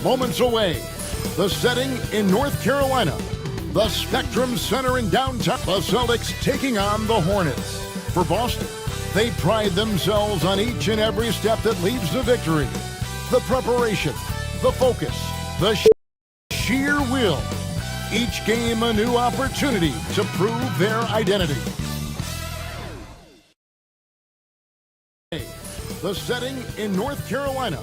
Moments away, the setting in North Carolina. The Spectrum Center in downtown. The Celtics taking on the Hornets. For Boston, they pride themselves on each and every step that leads to victory. The preparation, the focus, the sheer will. Each game a new opportunity to prove their identity. The setting in North Carolina.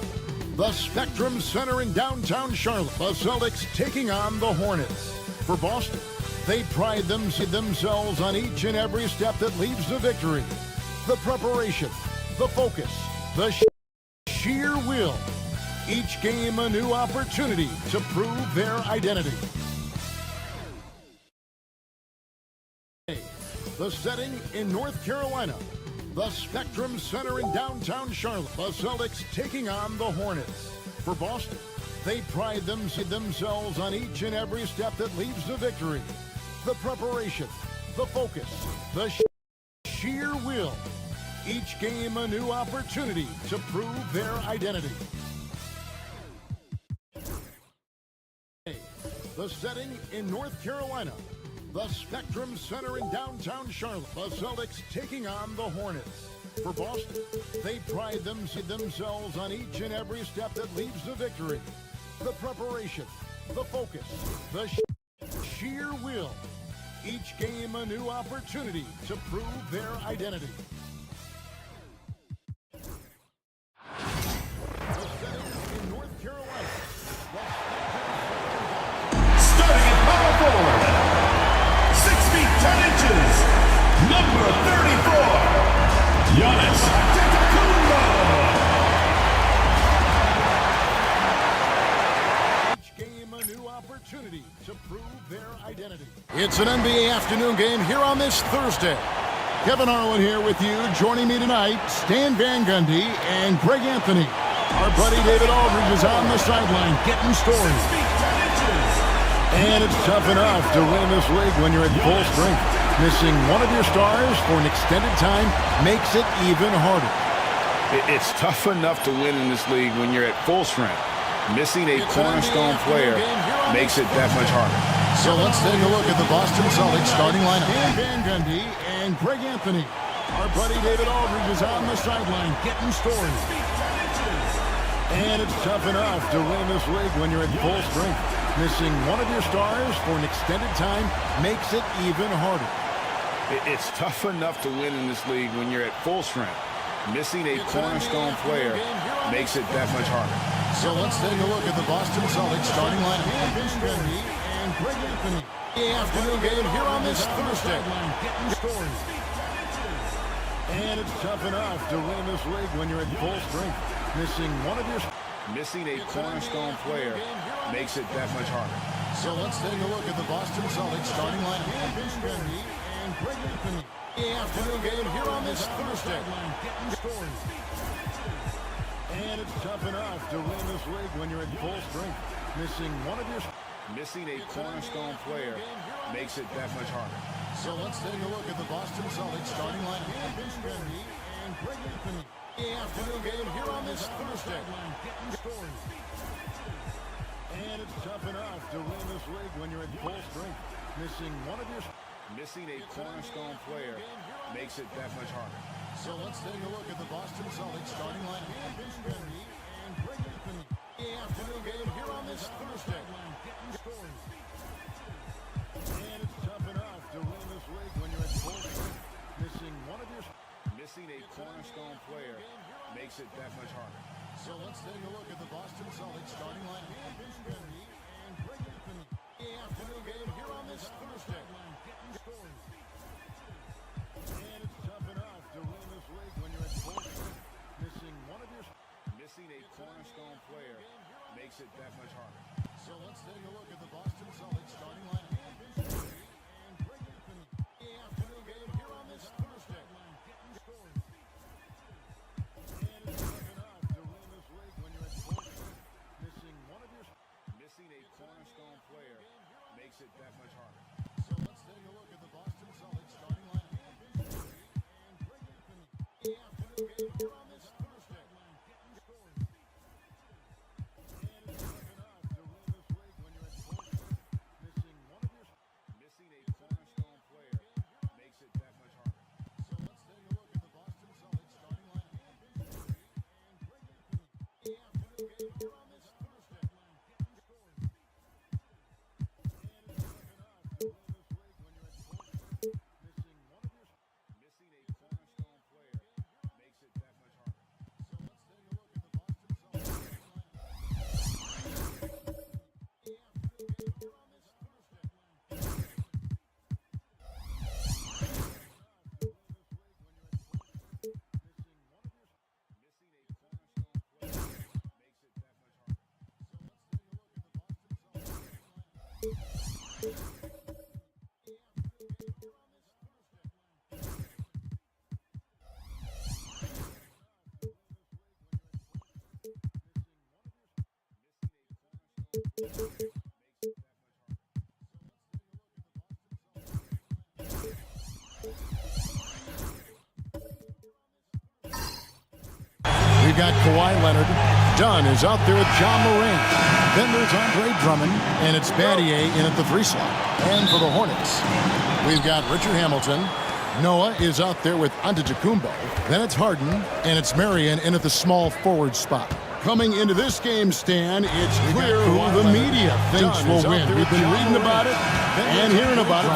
The Spectrum Center in downtown Charlotte. The Celtics taking on the Hornets. For Boston, they pride themselves on each and every step that leads to victory. The preparation, the focus, the sheer will. Each game a new opportunity to prove their identity. The setting in North Carolina. The Spectrum Center in downtown Charlotte. The Celtics taking on the Hornets. For Boston, they pride themselves on each and every step that leads to victory. The preparation, the focus, the sheer will. Each game a new opportunity to prove their identity. The setting in North Carolina. The Spectrum Center in downtown Charlotte. The Celtics taking on the Hornets. For Boston, they pride themselves on each and every step that leads to victory. The preparation, the focus, the sheer will. Each game a new opportunity to prove their identity. The setting in North Carolina. Starting at power forward, 6 feet 10 inches, number 34, Giannis Antetokounmpo. Each game a new opportunity to prove their identity. It's an NBA afternoon game here on this Thursday. Kevin Harlan here with you. Joining me tonight, Stan Van Gundy and Greg Anthony. Our buddy David Aldridge is on the sideline getting stories. 6 feet 10 inches. And it's tough enough to win this league when you're at full strength. Missing one of your stars for an extended time makes it even harder. It's tough enough to win in this league when you're at full strength. Missing a cornerstone player makes it that much harder. So let's take a look at the Boston Celtics starting lineup. Stan Van Gundy and Greg Anthony. Our buddy David Aldridge is on the sideline getting stories. And it's tough enough to win this league when you're at full strength. Missing one of your stars for an extended time makes it even harder. It's tough enough to win in this league when you're at full strength. Missing a cornerstone player makes it that much harder. So let's take a look at the Boston Celtics starting lineup. Van Gundy and Greg Anthony. The afternoon game here on this Thursday. Getting stories. And it's tough enough to win this league when you're at full strength. Missing one of your... Missing a cornerstone player makes it that much harder. So let's take a look at the Boston Celtics starting lineup. Van Gundy and Greg Anthony. The afternoon game here on this Thursday. Getting stories. And it's tough enough to win this league when you're at full strength. Missing one of your... Missing a cornerstone player makes it that much harder. So let's take a look at the Boston Celtics starting lineup. Van Gundy and Greg Anthony. The afternoon game here on this Thursday. Getting stories. And it's tough enough to win this league when you're at full strength. Missing one of your... Missing a cornerstone player makes it that much harder. So let's take a look at the Boston Celtics starting lineup. Van Gundy and Greg Anthony. The afternoon game here this Thursday. And it's tough enough to win this league when you're at full strength. Missing one of your... Missing a cornerstone player makes it that much harder. So let's take a look at the Boston Celtics starting lineup. The afternoon game here on this Thursday. And it's tough enough to win this league when you're at full strength. Missing one of your... Missing a cornerstone player makes it that much harder. So let's take a look at the Boston Celtics starting lineup. The afternoon game here on this Thursday. And it's tough enough to win this league when you're at full strength. Missing one of your... Missing a cornerstone player makes it that much harder. So let's take a look at the Boston Celtics starting lineup. The afternoon game here on this Thursday. And it's tough enough to win this league when you're at full strength. Missing one of your... Missing a cornerstone player makes it that much harder. So let's take a look at the Boston Celtics starting lineup. The afternoon game here on this Thursday. And it's tough enough to win this league when you're at full strength. Missing one of your... Missing a cornerstone player makes it that much harder. So let's take a look at the Boston Celtics starting lineup. The afternoon game here on this Thursday. Missing a cornerstone player makes it that much harder. We've got Kawhi Leonard. Dunn is out there with John Morant. Then there's Andre Drummond, and it's Battier in at the 3 slot. And for the Hornets, we've got Richard Hamilton. Noah is out there with Antetokounmpo. Then it's Harden, and it's Marion in at the small forward spot. Coming into this game, Stan, it's clear who the media thinks will win. We've been reading about it and hearing about it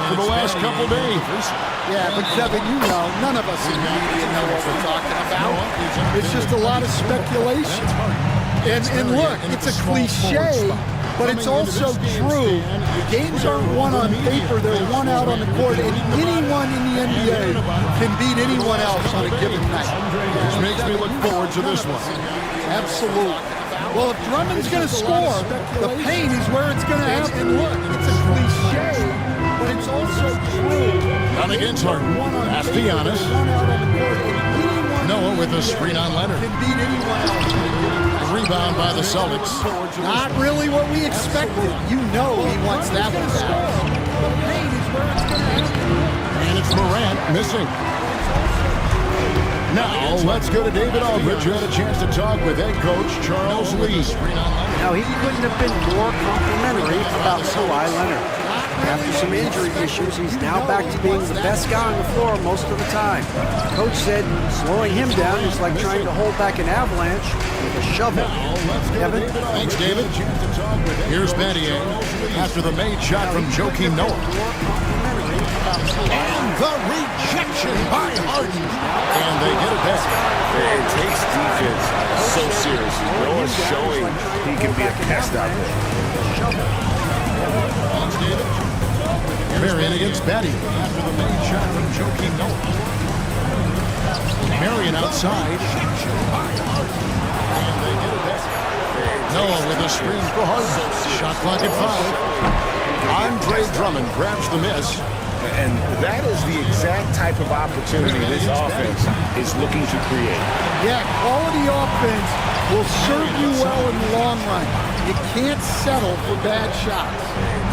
for the last couple days. Yeah, but Kevin, you know, none of us in the media know what we're talking about. It's just a lot of speculation. And look, it's a cliche, but it's also true. Games aren't won on paper, they're won out on the court, and anyone in the NBA can beat anyone else on a given night. Which makes me look forward to this one. Absolutely. Well, if Drummond's going to score, the paint is where it's going to happen. And look, it's a cliche, but it's also true. Not against Harden. Pass to Giannis. Noah with a screen on Leonard. Can beat anyone else. Rebound by the Celtics. Not really what we expected. You know he wants that one back. The paint is where it's going to happen. And it's Morant missing. Now, let's go to David Aldridge, who had a chance to talk with head coach Charles Lee. Now, he couldn't have been more complimentary about Kawhi Leonard. After some injury issues, he's now back to being the best guy on the floor most of the time. Coach said slowing him down is like trying to hold back an avalanche with a shovel. Kevin? Thanks, David. Here's Battier after the made shot from Joakim Noah. And the rejection by Harden. And they get it back. It takes defense so seriously. Noah's showing he can be a pest out there. Thanks, David. Marion against Battier after the made shot from Joakim Noah. Marion outside. And they get it back. Noah with a screen for Harden. Shot clock at 5. Andre Drummond grabs the miss. And that is the exact type of opportunity this offense is looking to create. Yeah, quality offense will serve you well in the long run. You can't settle for bad shots.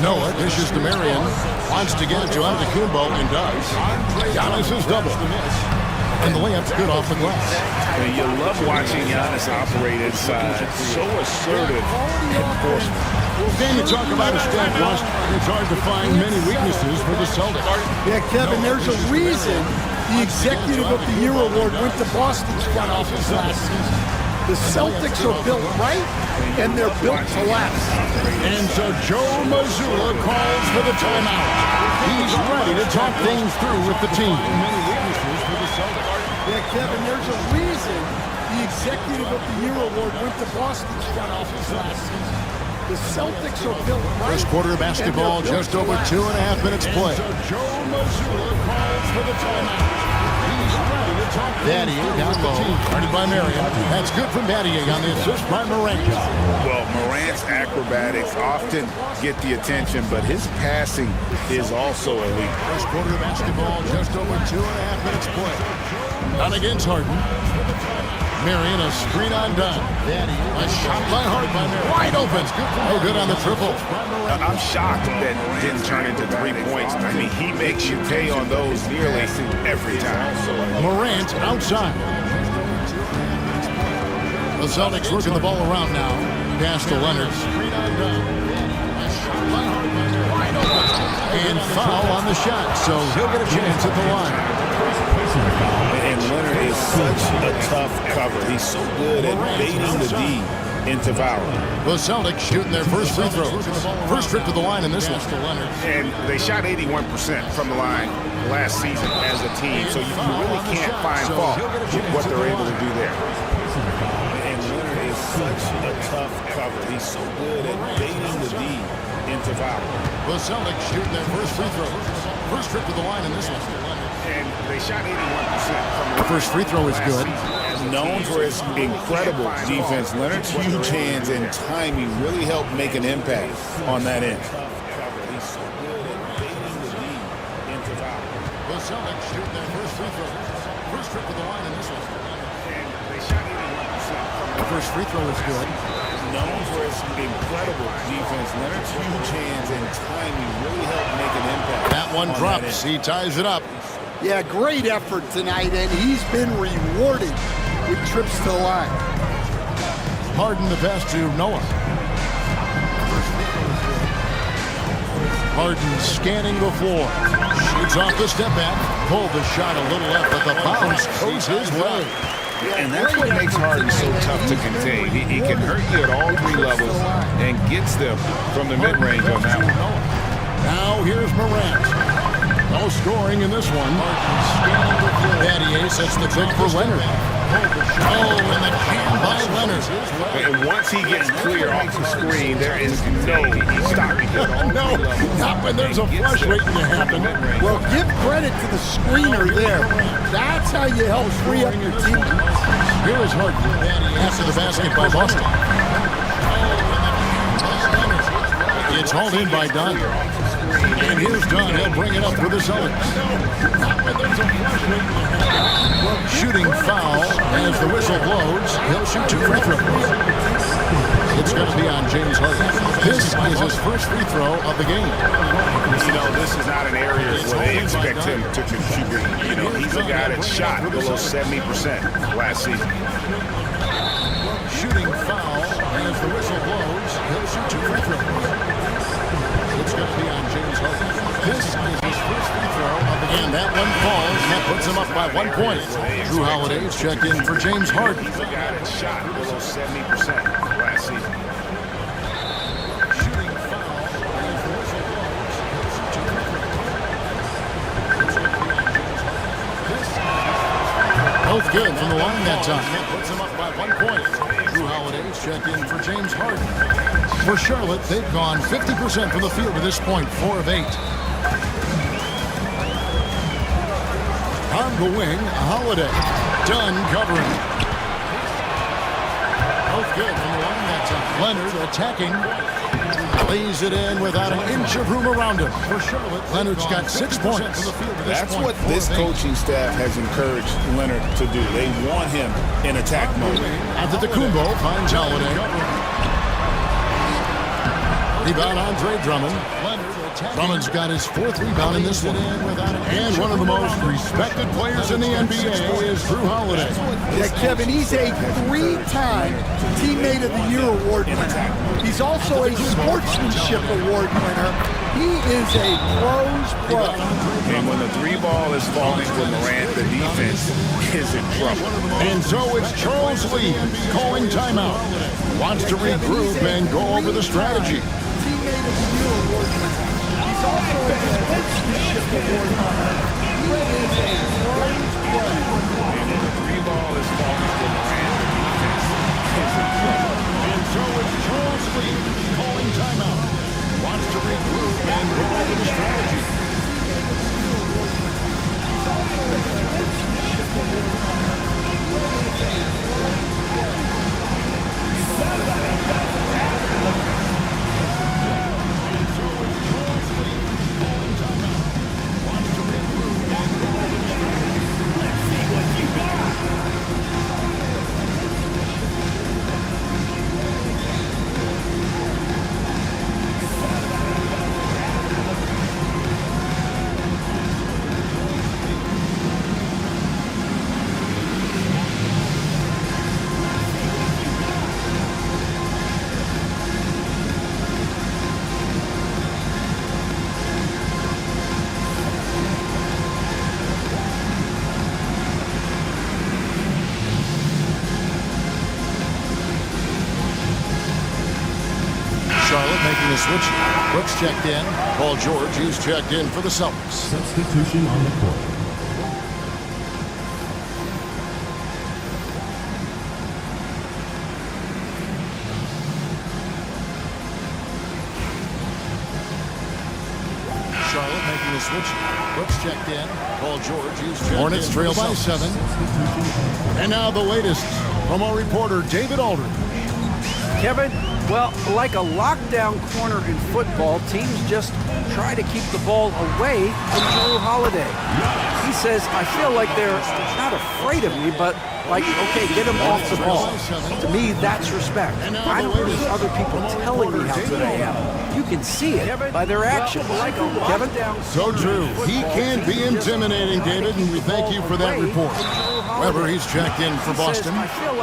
Noah dishes to Marion. Wants to get it to Antetokounmpo and does. Giannis is double. And the layup's good off the glass. And you love watching Giannis operate inside. So assertive enforcement. Then you talk about a stacked roster. It's hard to find many weaknesses for the Celtics. Yeah, Kevin, there's a reason the Executive of the Year award went to Boston's front office last season. The Celtics are built right, and they're built to last. And so Joe Mazzulla calls for the timeout. He's ready to talk things through with the team. Yeah, Kevin, there's a reason the Executive of the Year award went to Boston's front office last season. The Celtics are built right. First quarter of basketball, just over 2.5 minutes play. So Joe Mazzulla calls for the timeout. He's ready to talk Battier down low, guarded by Marion. That's good from Battier on the assist by Morant. Well, Morant's acrobatics often get the attention, but his passing is also elite. First quarter of basketball, just over 2.5 minutes play. On against Harden. Marion, a screen on Dunn. A shot by Harden. Wide open. No good on the triple. I'm shocked that didn't turn into 3 points. I mean, he makes you pay on those nearly every time. Morant outside. The Celtics working the ball around now. Pass to Leonard. And foul on the shot, so he'll get a chance at the line. And Leonard is such a tough cover. He's so good at baiting the D into fouling. The Celtics shooting their first free throw. First trip to the line in this one. And they shot 81% from the line last season as a team, so you really can't find fault with what they're able to do there. And Leonard is such a tough cover. He's so good at baiting the D into fouling. The Celtics shooting their first free throw. First trip to the line in this one. And they shot 81% from The first free throw is good. Known for his incredible defense, Leonard's huge hands and timing really helped make an impact on that end. The Celtics shooting their first free throw. First trip to the line in this one. The first free throw is good. Known for his incredible defense, Leonard's huge hands and timing really helped make an impact. That one drops. He ties it up. Yeah, great effort tonight, and he's been rewarded with trips to the line. Harden the pass to Noah. Harden scanning the floor. Shoots off the step back. Pulled the shot a little left, but the bounce goes his way. And that's what makes Harden so tough to contain. He can hurt you at all 3 levels and gets them from the mid-range on that one. Now here's Morant. No scoring in this one. Battier sets the pick for Leonard. Oh, and the jam by Leonard. And once he gets clear off the screen, there is no stopping him. No, not when there's a flush waiting to happen. Well, give credit to the screener there. That's how you help free up your team. Here is Harden. After the basket by Boston. It's hauled in by Dunn. And here's Dunn. He'll bring it up for the Celtics. Shooting foul as the whistle blows. He'll shoot 2 free throws. It's going to be on James Harden. This is his first free throw of the game. You know, this is not an area where they expect him to contribute. You know, he's a guy that shot below 70% last season. Shooting foul as the whistle blows. He'll shoot 2 free throws. It's going to be on James Harden. This is his first free throw of the game. And that one falls, and that puts him up by 1 point. Drew Holiday's checked in for James Harden. He's a guy that shot below 70% last season. Shooting foul as the whistle blows. He'll shoot 2 free throws. Both good from the line that time. That puts him up by 1 point. Drew Holiday's checked in for James Harden. For Charlotte, they've gone 50% from the field to this point, 4 of 8. On the wing, Holiday. Dunn covering. Both good from the line that time. Leonard attacking. Lays it in without an inch of room around him. For Charlotte, Leonard's got 6 points from the field to this That's point. what this coaching staff has encouraged Leonard to do. They want him in attack mode. Antetokounmpo finds Holiday. Rebound, Andre Drummond. Drummond's got his 4th rebound in this one. And one of the most respected players in the NBA is Drew Holiday. Yeah, Kevin, he's a 3-time Teammate of the Year award winner. He's also a Sportsmanship Award winner. He is a pro's pro. And when the three ball is falling to Morant, the defense is in trouble. And so it's Charles Lee calling timeout. Wants to regroup and go over the strategy. Teammate of the year award winner. He's also a sportsmanship award winner. He is a pro's pro. And when the three ball is falling to Morant, the defense is in trouble. And so it's Charles Lee calling timeout. Wants to regroup and go over the strategy. Charlotte making a switch. Brooks checked in. Paul George, he's checked in for the Celtics. Substitution on the court. Charlotte making a switch. Brooks checked in. Paul George, he's checked Hornets in. Trail by 7. And now the latest from our reporter, David Aldridge. Kevin, well, like a lockdown corner in football, teams just try to keep the ball away from Drew Holiday. He says, I feel like they're not afraid of me, but like, okay, get him off the ball. To me, that's respect. I don't need other people telling me how good I am. You can see it by their actions. Kevin? So true. He can be intimidating, David, and we thank you for that report. Weber, he's checked in for Boston.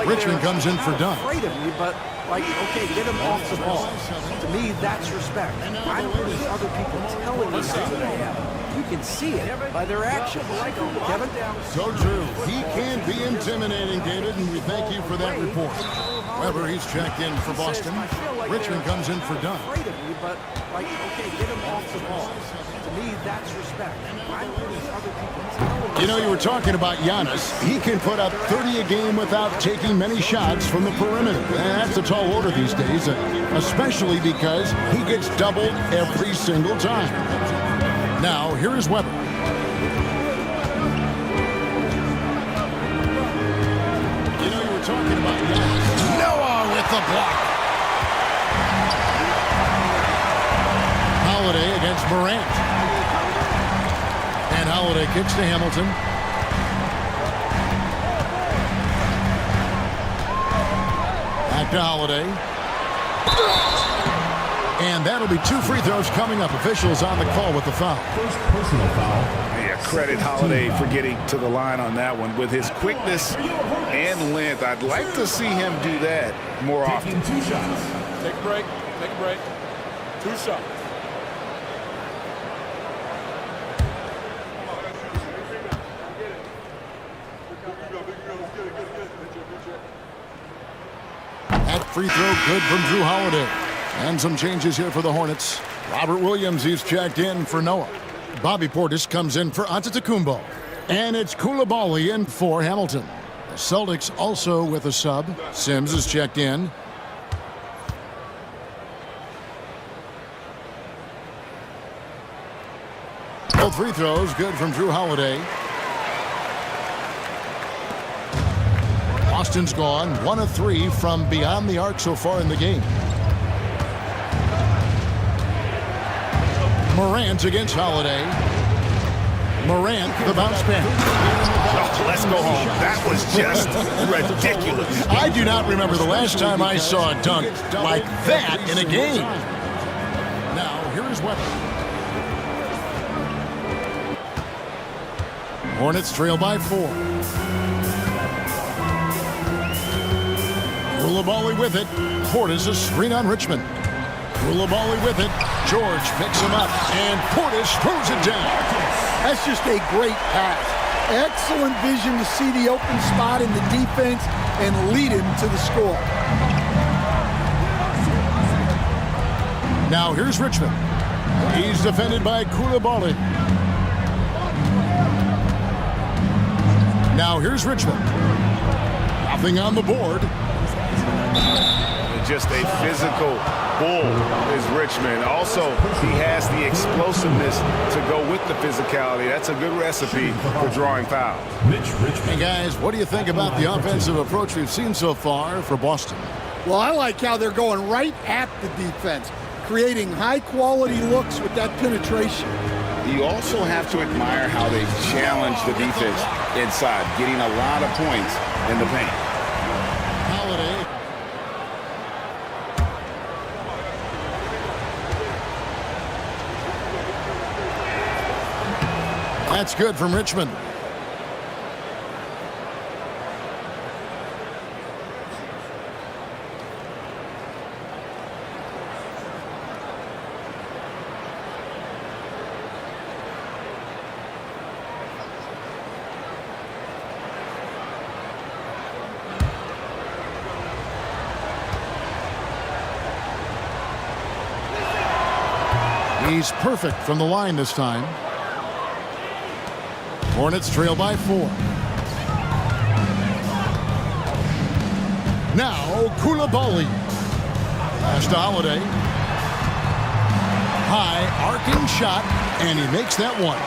Richmond comes in for Dunn. Afraid of me, but like, okay, get him off the ball. To me, that's respect. I don't need other people telling me how good I am. You can see it by their actions. Kevin? So true. He can be intimidating, David, and we thank you for that report. Weber, he's checked in for Boston. Richmond comes in for Dunn. Afraid of me, but like, okay, get him off the ball. To me, that's respect. I don't need other people telling me. You know, you were talking about Giannis. He can put up 30 a game without taking many shots from the perimeter. That's a tall order these days, especially because he gets doubled every single time. Now, here is Weber. You know, you were talking about Giannis. Noah with the block. Holiday against Morant. And Holiday kicks to Hamilton. Back to Holiday. And that'll be 2 free throws coming up. Officials on the call with the foul. First personal foul. Yeah, credit Holiday for getting to the line on that one. With his quickness and length, I'd like to see him do that more often. Taking 2 shots. Take a break. Take a break. 2 shots. That free throw good from Drew Holiday. And some changes here for the Hornets. Robert Williams, he's checked in for Noah. Bobby Portis comes in for Antetokounmpo. And it's Coulibaly in for Hamilton. The Celtics also with a sub. Sims is checked in. Both free throws good from Drew Holiday. Austin's gone 1 of 3 from beyond the arc so far in the game. Morant against Holiday. Morant, the bounce back. Oh, let's go home. That was just ridiculous. I do not remember the last time I saw a dunk like that in a game. Now, here is Weber. Hornets trail by 4. Coulibaly with it. Portis a screen on Richmond. Coulibaly with it. George picks him up, and Portis throws it down. That's just a great pass. Excellent vision to see the open spot in the defense and lead him to the score. Now here's Richmond. He's defended by Koulibaly. Now here's Richmond. Nothing on the board. Just a physical bull is Richmond. Also, he has the explosiveness to go with the physicality. That's a good recipe for drawing fouls. Hey guys, what do you think about the offensive approach we've seen so far for Boston? Well, I like how they're going right at the defense, creating high-quality looks with that penetration. You also have to admire how they challenge the defense inside, getting a lot of points in the paint. Holiday. That's good from Richmond. He's perfect from the line this time. Hornets trail by 4. Now Koulibaly. Pass to Holiday. High arcing shot, and he makes that one.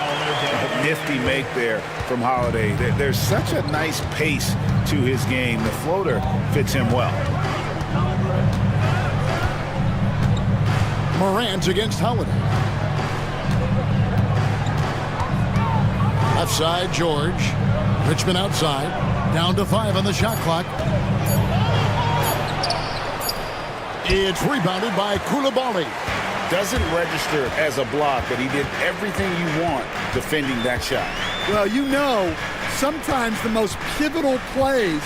Nifty make there from Holiday. There's such a nice pace to his game. The floater fits him well. Morant against Holiday. Left side, George. Richmond outside. Down to 5 on the shot clock. It's rebounded by Koulibaly. Doesn't register as a block, but he did everything you want defending that shot. Well, you know, sometimes the most pivotal plays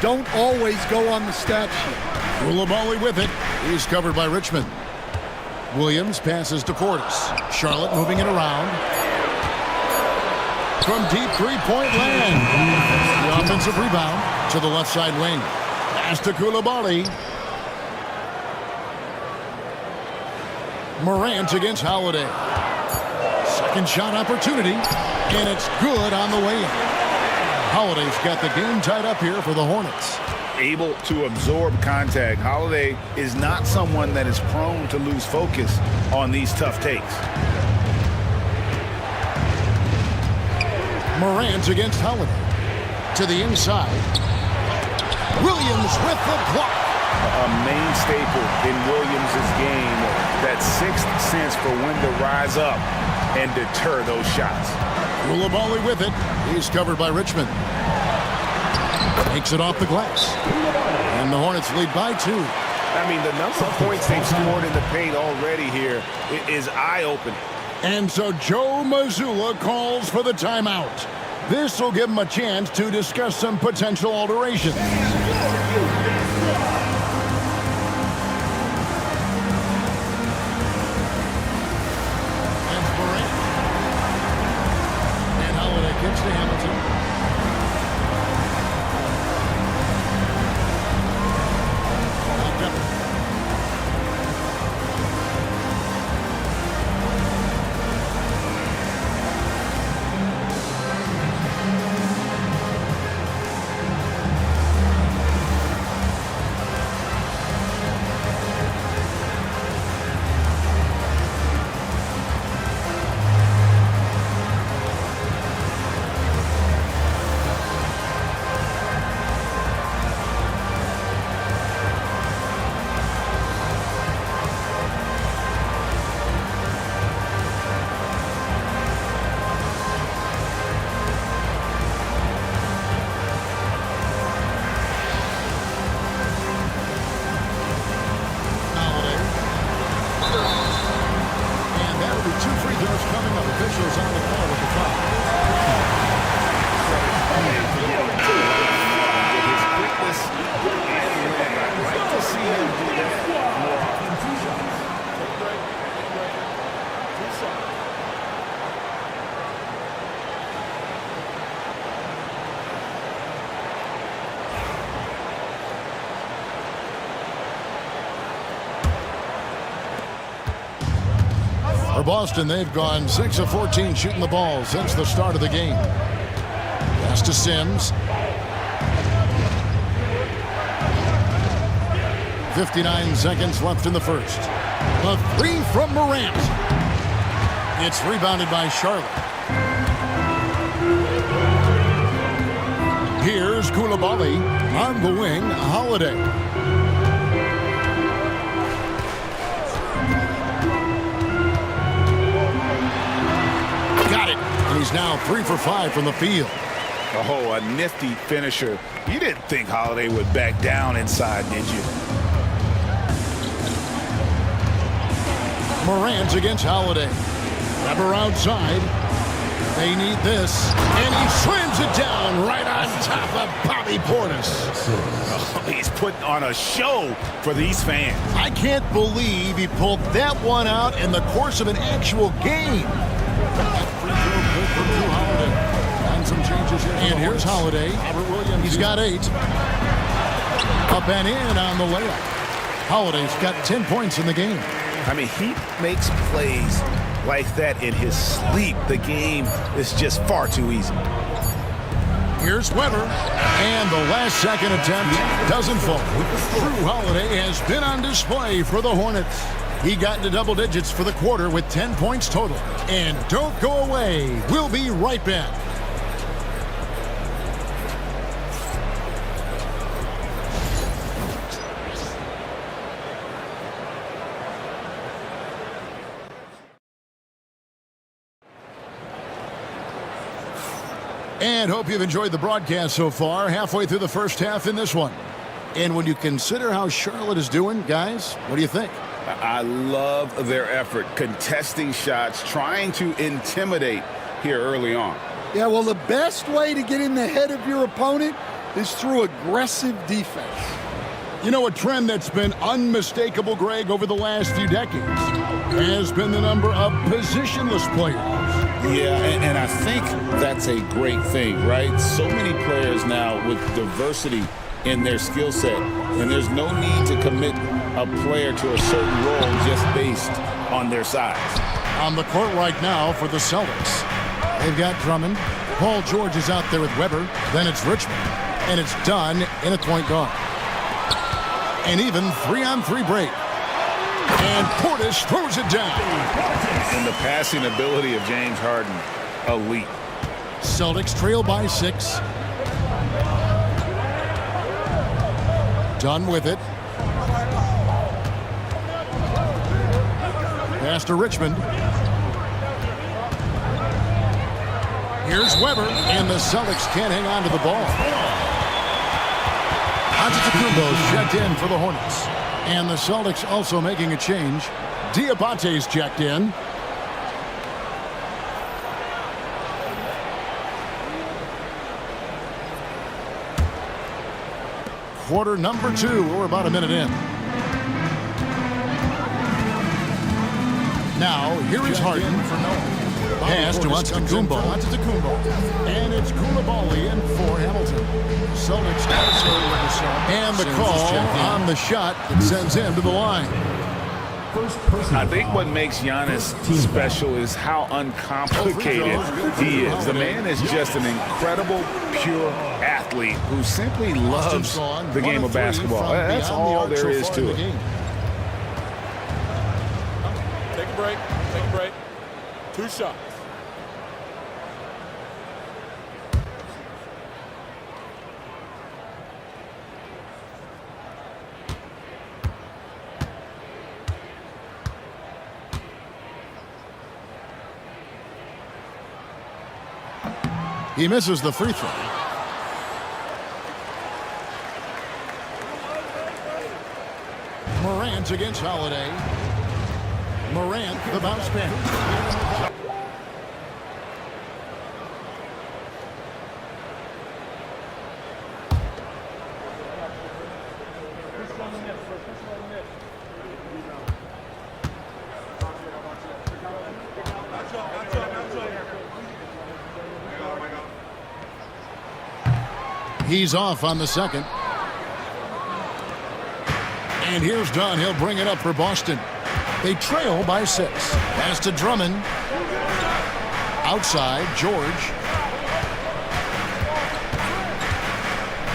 don't always go on the stat sheet. Koulibaly with it. He's covered by Richmond. Williams passes to Portis. Charlotte moving it around. From deep three-point land. The offensive rebound to the left side wing. Pass to Koulibaly. Morant against Holiday. Second shot opportunity, and it's good on the way in. Holiday's got the game tied up here for the Hornets. Able to absorb contact. Holiday is not someone that is prone to lose focus on these tough takes. Morant against Holiday. To the inside. Williams with the block. A main staple in Williams' game. That sixth sense for when to rise up and deter those shots. Koulibaly with it. He's covered by Richmond. Takes it off the glass. And the Hornets lead by 2. I mean, the number of points they've scored in the paint already here is eye-opening. And so Joe Mazzulla calls for the timeout. This will give him a chance to discuss some potential alterations. And Morant. And Holiday kicks to Hamilton. For Boston, they've gone 6 of 14 shooting the ball since the start of the game. Pass to Sims. 59 seconds left in the first. A three from Morant. It's rebounded by Charlotte. Here's Koulibaly on the wing. Holiday. Got it. And he's now 3 for 5 from the field. Oh, a nifty finisher. You didn't think Holiday would back down inside, did you? Morant against Holiday. Grabber outside. They need this. And he slams it down right on top of Bobby Portis. Oh, he's putting on a show for these fans. I can't believe he pulled that one out in the course of an actual game. And some changes here. And here's Holiday. He's got 8. Up and in on the layup. Holiday's got 10 points in the game. I mean, he makes plays like that in his sleep. The game is just far too easy. Here's Weber. And the last second attempt doesn't fall. Drew Holiday has been on display for the Hornets. He got into double digits for the quarter with 10 points total. And don't go away. We'll be right back. And hope you've enjoyed the broadcast so far. Halfway through the first half in this one. And when you consider how Charlotte is doing, guys, what do you think? I love their effort, contesting shots, trying to intimidate here early on. Yeah, well, the best way to get in the head of your opponent is through aggressive defense. You know, a trend that's been unmistakable, Greg, over the last few decades has been the number of positionless players. Yeah, and I think that's a great thing, right? So many players now with diversity in their skill set, and there's no need to commit a player to a certain role just based on their size. On the court right now for the Celtics, they've got Drummond. Paul George is out there with Weber. Then it's Richmond, and it's done in a point guard. An even 3-on-3 break. And Portis throws it down. And the passing ability of James Harden, elite. Celtics trail by 6. Done with it. Pass to Richmond. Here's Weber, and the Celtics can't hang on to the ball. Antetokounmpo's checked in for the Hornets. And the Celtics also making a change. Diabate's checked in. Quarter number 2. We're about a minute in. Now, here is Harden. Pass to Antetokounmpo. And it's Koulibaly in for Hamilton. Celtics also with the shot. And the call on the shot that sends him to the line. I think what makes Giannis special is how uncomplicated he is. The man is just an incredible, pure athlete who simply loves the game of basketball. That's all there is to it. Take a break. Take a break. 2 shots. He misses the free throw. Morant against Holiday. Morant, the bounce pass. He's off on the second. And here's Dunn. He'll bring it up for Boston. They trail by 6. Pass to Drummond. Outside, George.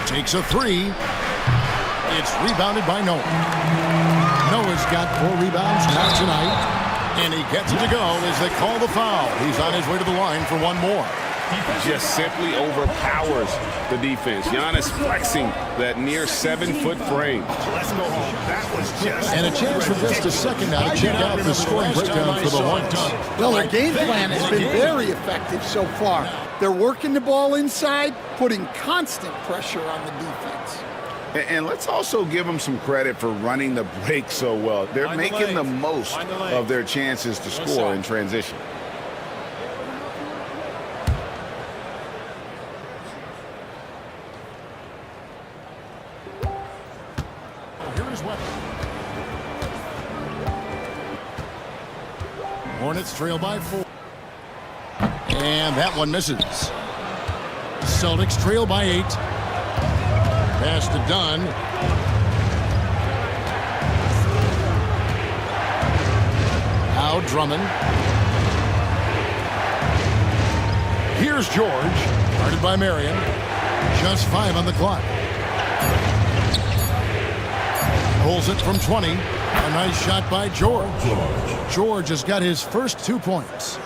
Takes a 3. It's rebounded by Noah. Noah's got 4 rebounds now tonight. And he gets it to go as they call the foul. He's on his way to the line for one more. Just simply overpowers the defense. Giannis flexing that near 7-foot frame. Let's go home. That was just... And a chance for just a second now to check out the scoring breakdown for the Hornets. Well, their game plan has been very effective so far. They're working the ball inside, putting constant pressure on the defense. And let's also give them some credit for running the break so well. They're making the most of their chances to score in transition. Here's what. Hornets trail by 4. And that one misses. Celtics trail by 8. Pass to Dunn. Now Drummond. Here's George. Guarded by Marion. Just 5 on the clock. Pulls it from 20. A nice shot by George. George has got his first 2 points.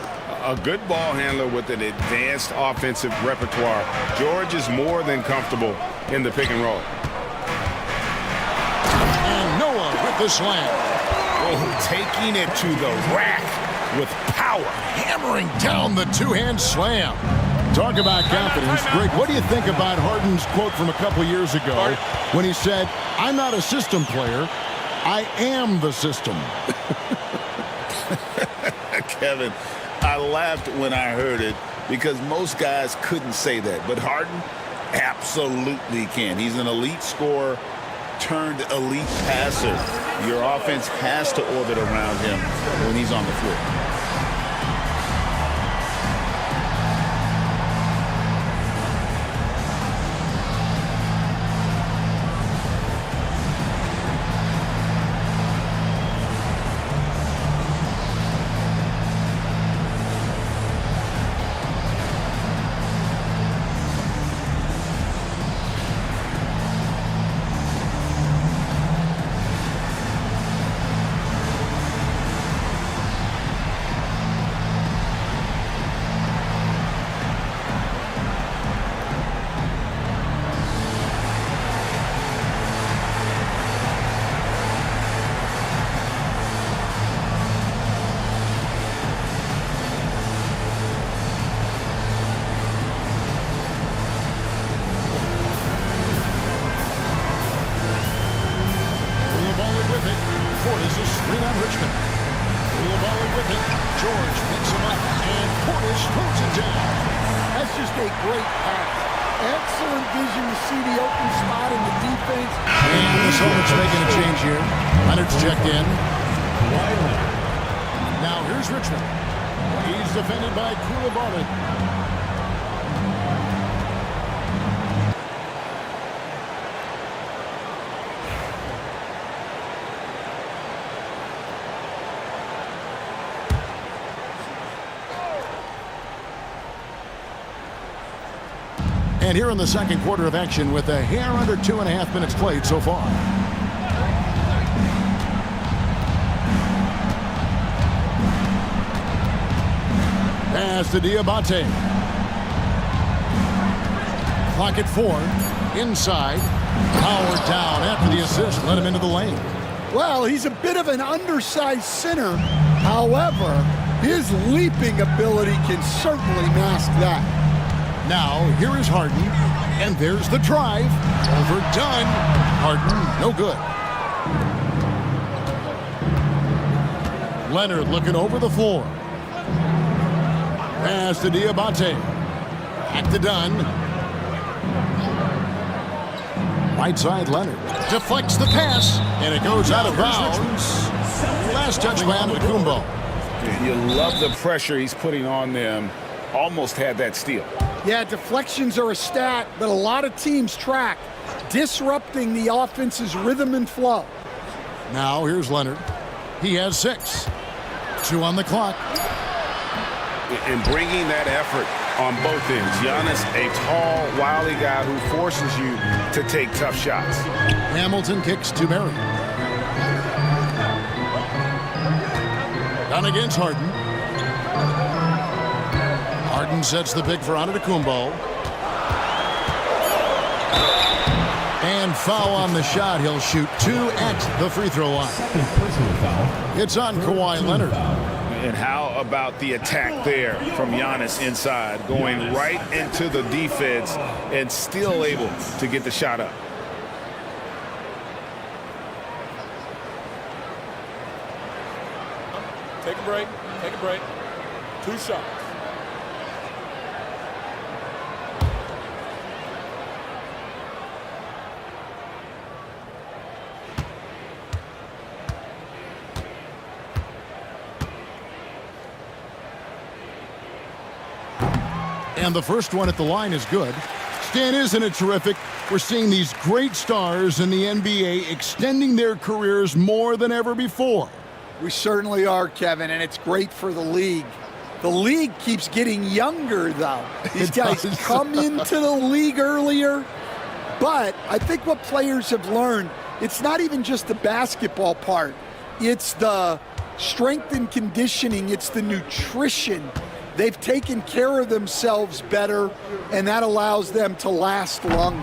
A good ball handler with an advanced offensive repertoire. George is more than comfortable in the pick and roll. And Noah with the slam. Oh, taking it to the rack with power. Hammering down the two-hand slam. Talk about confidence. Greg, what do you think about Harden's quote from a couple years ago when he said, "I'm not a system player, I am the system"? Kevin, I laughed when I heard it because most guys couldn't say that. But Harden absolutely can. He's an elite scorer turned elite passer. Your offense has to orbit around him when he's on the floor. And here in the second quarter of action with a hair under 2.5 minutes played so far. Pass to Diabate. Clock at 4. Inside. Power down after the assist. Let him into the lane. Well, he's a bit of an undersized center. However, his leaping ability can certainly mask that. Now, here is Harden, and there's the drive. Overdone. Harden, no good. Leonard looking over the floor. Pass to Diabate. Back to Dunn. Right side, Leonard. Deflects the pass, and it goes out of bounds. Last touch by Antetokounmpo. You love the pressure he's putting on them. Almost had that steal. Yeah, deflections are a stat that a lot of teams track, disrupting the offense's rhythm and flow. Now here's Leonard. He has 6. 2 on the clock. And bringing that effort on both ends. Giannis, a tall, wily guy who forces you to take tough shots. Hamilton kicks to Murray. Down against Harden. Harden sets the pick for Antetokounmpo. And foul on the shot. He'll shoot 2 at the free throw line. Second personal foul. It's on Kawhi Leonard. And how about the attack there from Giannis inside, going right into the defense and still able to get the shot up. Take a break. Take a break. 2 shots. And the first one at the line is good. Stan, isn't it terrific? We're seeing these great stars in the NBA extending their careers more than ever before. We certainly are, Kevin, and it's great for the league. The league keeps getting younger, though. These guys come into the league earlier, but I think what players have learned, it's not even just the basketball part. It's the strength and conditioning. It's the nutrition. They've taken care of themselves better, and that allows them to last longer.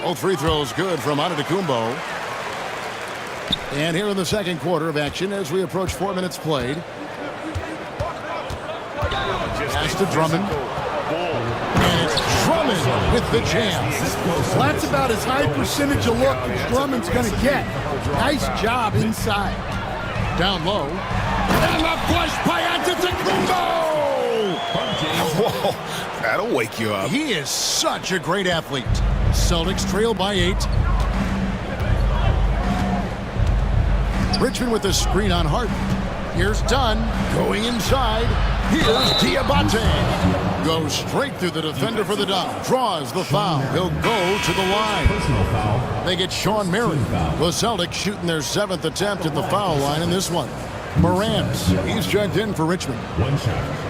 Both free throws good from Antetokounmpo. And here in the second quarter of action as we approach 4 minutes played. Pass to Drummond. And it's Drummond with the jam. Well, that's about as high percentage of look as Drummond's going to get. Nice job inside. Down low. And the flush by Antetokounmpo! Whoa, that'll wake you up. He is such a great athlete. Celtics trail by 8. Richmond with the screen on Harden. Here's Dunn going inside. Here's Diabate. Goes straight through the defender for the dunk. Draws the foul. He'll go to the line. Personal foul. They get Sean Murray. The Celtics shooting their 7th attempt at the foul line in this one. Morant, he's checked in for Richmond. 1 shot.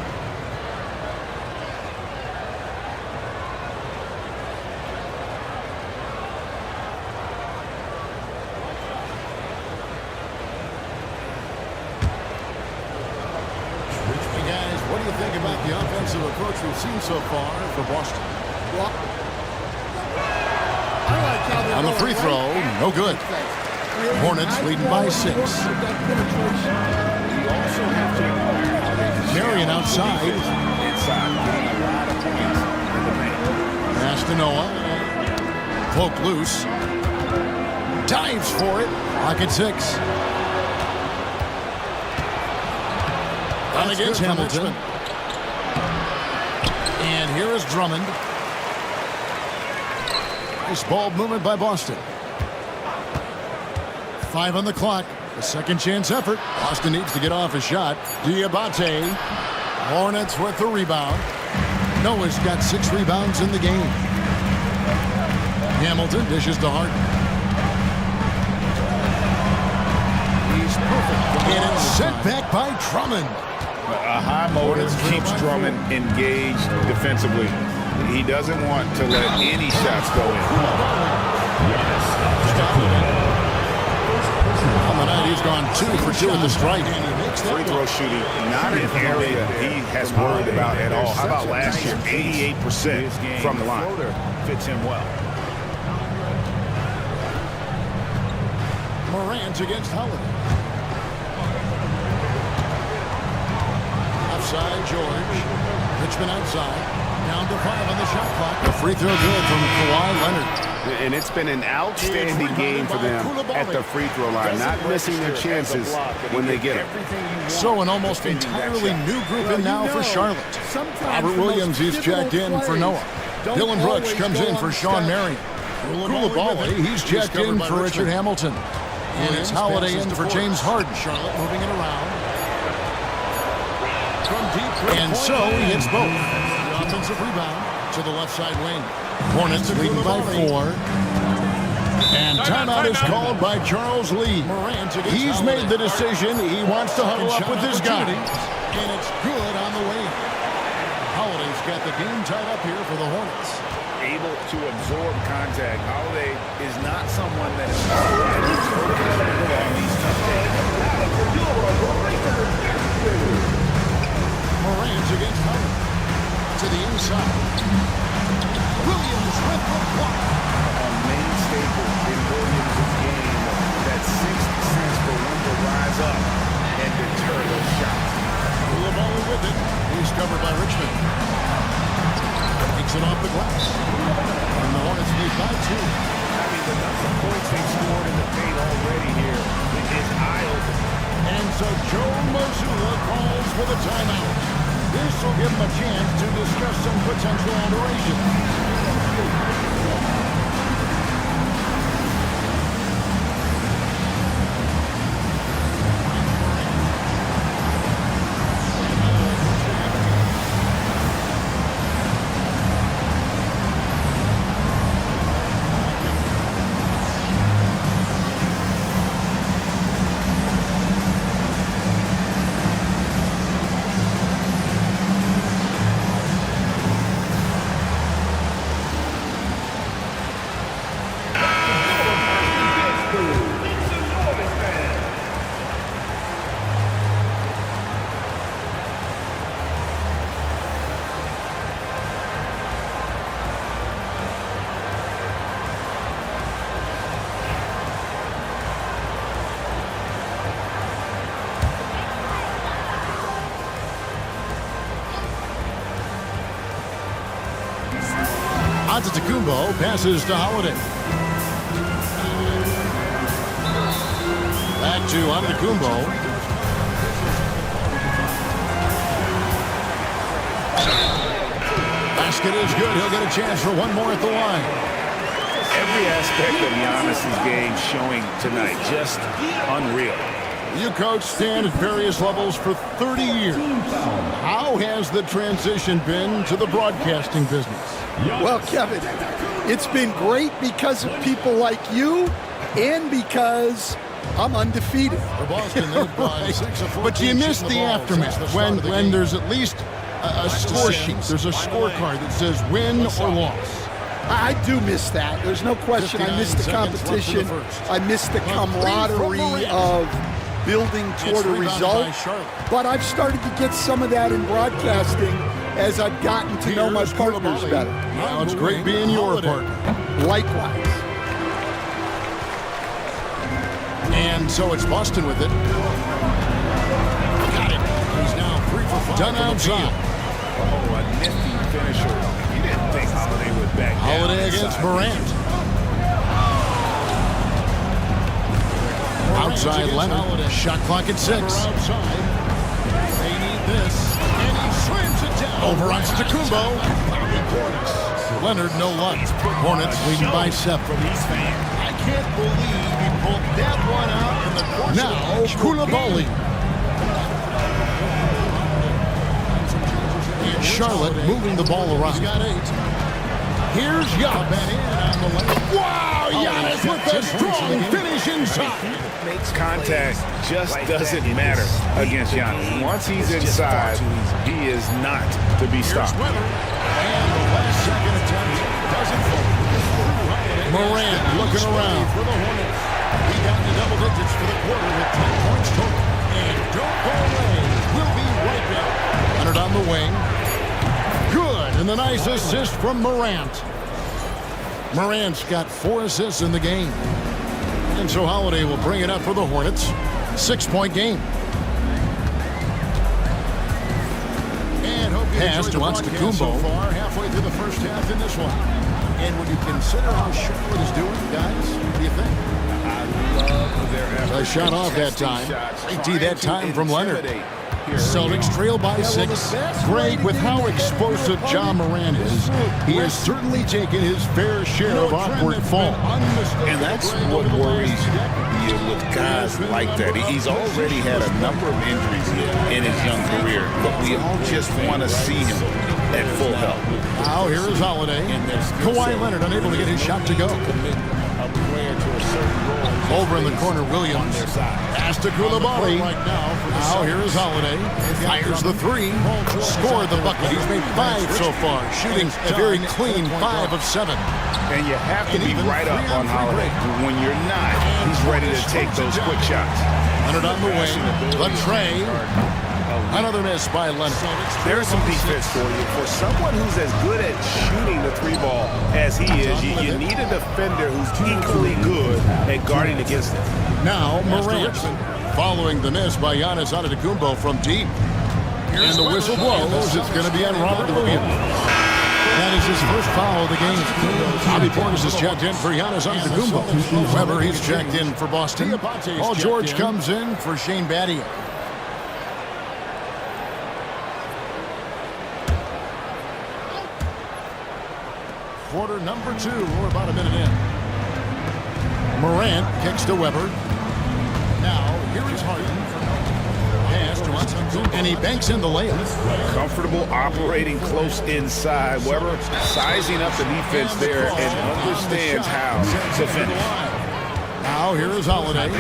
Approach we've seen so far for Boston. Well, I like how they're on the going free throw, right no good. Hornets leading by 6. Marion outside. Pass to Noah. Cloak loose. Dives for it. Pocket 6. On against Hamilton. And here is Drummond. Nice ball movement by Boston. 5 on the clock. A second chance effort. Boston needs to get off a shot. Diabate. Hornets with the rebound. Noah's got 6 rebounds in the game. Hamilton dishes to Harden. He's perfect. And it's sent back by Drummond. A high motor keeps Drummond engaged defensively. He doesn't want to let any shots go in. On the night, he's gone 2 for 2 in the strike. Free throw shooting, not an area he has worried about at all. How about last year? 88% from the line. Fits him well. Morant against Holiday. Outside George. Richmond outside. Down to 5 on the shot clock. A free throw good from Kawhi Leonard. And it's been an outstanding game for them at the free throw line, not missing their chances when they get it. So an almost entirely new group in now for Charlotte. Robert Williams, he's checked in for Noah. Dylan Brooks comes in for Sean Marion. Koulibaly, he's checked in for Richard Hamilton. And it's Holiday in for James Harden. Charlotte moving it around. And so he hits both. The offensive rebound to the left side wing. Hornets leading by 4. And timeout is called by Charles Lee. He's made the decision. He wants to huddle up with his guys. And it's good on the way. Holiday's got the game tied up here for the Hornets. Able to absorb contact. Holiday is not someone that is Morant's against Howard. To the inside. Williams with the block. a main staple in Williams' game. That sixth sense for when to rise up and deter those shots. LeBron with it. He's covered by Richmond. Takes it off the glass. And the Hornets lead by 2. I mean, the number of points they've scored in the paint already here is eye-opening. And so Joe Mazzulla calls for the timeout. This will give him a chance to discuss some potential alterations. Antetokounmpo passes to Holiday. Back to Antetokounmpo. Basket is good. He'll get a chance for one more at the line. Every aspect of Giannis's game showing tonight, just unreal. You coach Stan at various levels for 30 years. How has the transition been to the broadcasting business? Well, Kevin, it's been great because of people like you and because I'm undefeated. For Boston, they've gone 6 of 14 But you miss shooting the ball aftermath since the start when of the game. there's at least a score sheet. There's a scorecard that says win or loss. I do miss that. There's no question. I miss the 59 seconds left in the competition. first. I miss the camaraderie of building toward a rebounded result. by Charlotte. But I've started to get some of that in broadcasting as I've gotten to know my Here's partners Koulibaly. better. Well, it's great being your partner. Likewise. And so it's Boston with it. Got it. He's now 3 for 5 Done from the outside. field. Oh, a nifty finisher. You didn't think Holiday would back down. Holiday against Morant. Outside Leonard. Shot clock at 6. Outside. They need this. And he slams it down. Over on Antetokounmpo. Leonard, no luck. Hornets leading by 7. I can't believe he pulled that one out in the course Now, of the actual Koulibaly. game. Charlotte moving the ball He's around. got 8. Here's Giannis. Ben in on the left. Wow, Giannis with a strong finish inside. Contact just doesn't matter against Giannis. Once he's inside, he is not to be stopped. Weber. And the last second attempt doesn't fall. Morant looking around. For the Hornets. He got into double digits for the quarter with 10 points total. And don't go away. We'll be right back. Leonard on the wing. Good, and the nice assist from Morant. Morant's got 4 assists in the game. And so Holiday will bring it up for the Hornets. 6-point game. And hope you Pass enjoyed to the broadcast Antetokounmpo. so far, halfway through the first half in this one. And when you consider how Charlotte is doing, guys, what do you think? A shot off that time. Great D that time from Leonard. Celtics trail by 6. Greg, with how explosive Ja Morant is, he has certainly taken his fair share of awkward falls. And that's what worries you with guys like that. He's already had a number of injuries in his young career, but we all just want to see him at full health. Now here is Holiday. Kawhi Leonard unable to get his shot to go. a player to a certain role. Over in the corner, Williams. Pass to Koulibaly. Now here is Holiday. Fires the three. Scored the bucket. He's made 5 so far. Shooting a very clean 5 of 7. And you have to be right up on Holiday. When you're not, he's ready to take those quick shots. Leonard on the wing. The tray. Another miss by Leonard. There's some defense for you. For someone who's as good at shooting the 3-ball as he is, you need a defender who's equally good at guarding against it. Now Morant. Following the miss by Giannis Antetokounmpo from deep. And the whistle blows. It's going to be on Robert Williams. That is his first foul of the game. Bobby Portis is checked in for Giannis Antetokounmpo. Weber, he's checked in for Boston. Paul George comes in for Shane Battier. Quarter number 2. We're about a minute in. Morant kicks to Weber. Now, here is Harden. Pass to Antetokounmpo, and he banks in the layup. Comfortable operating close inside. Weber sizing up the defense there and understands how to finish. Now, here is Holiday.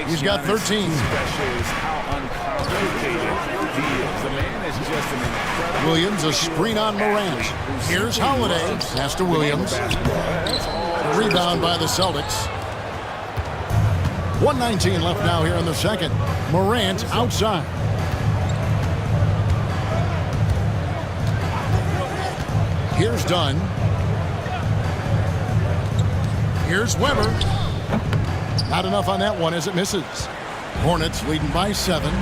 He's got 13. Special is how uncomplicated he is. The man is just an incredible. Williams, a screen on Morant. Here's Holiday. Pass to Williams. A rebound by the Celtics. 1:19 left now here in the second. Morant outside. Here's Dunn. Here's Weber. Not enough on that one as it misses. Hornets leading by 7.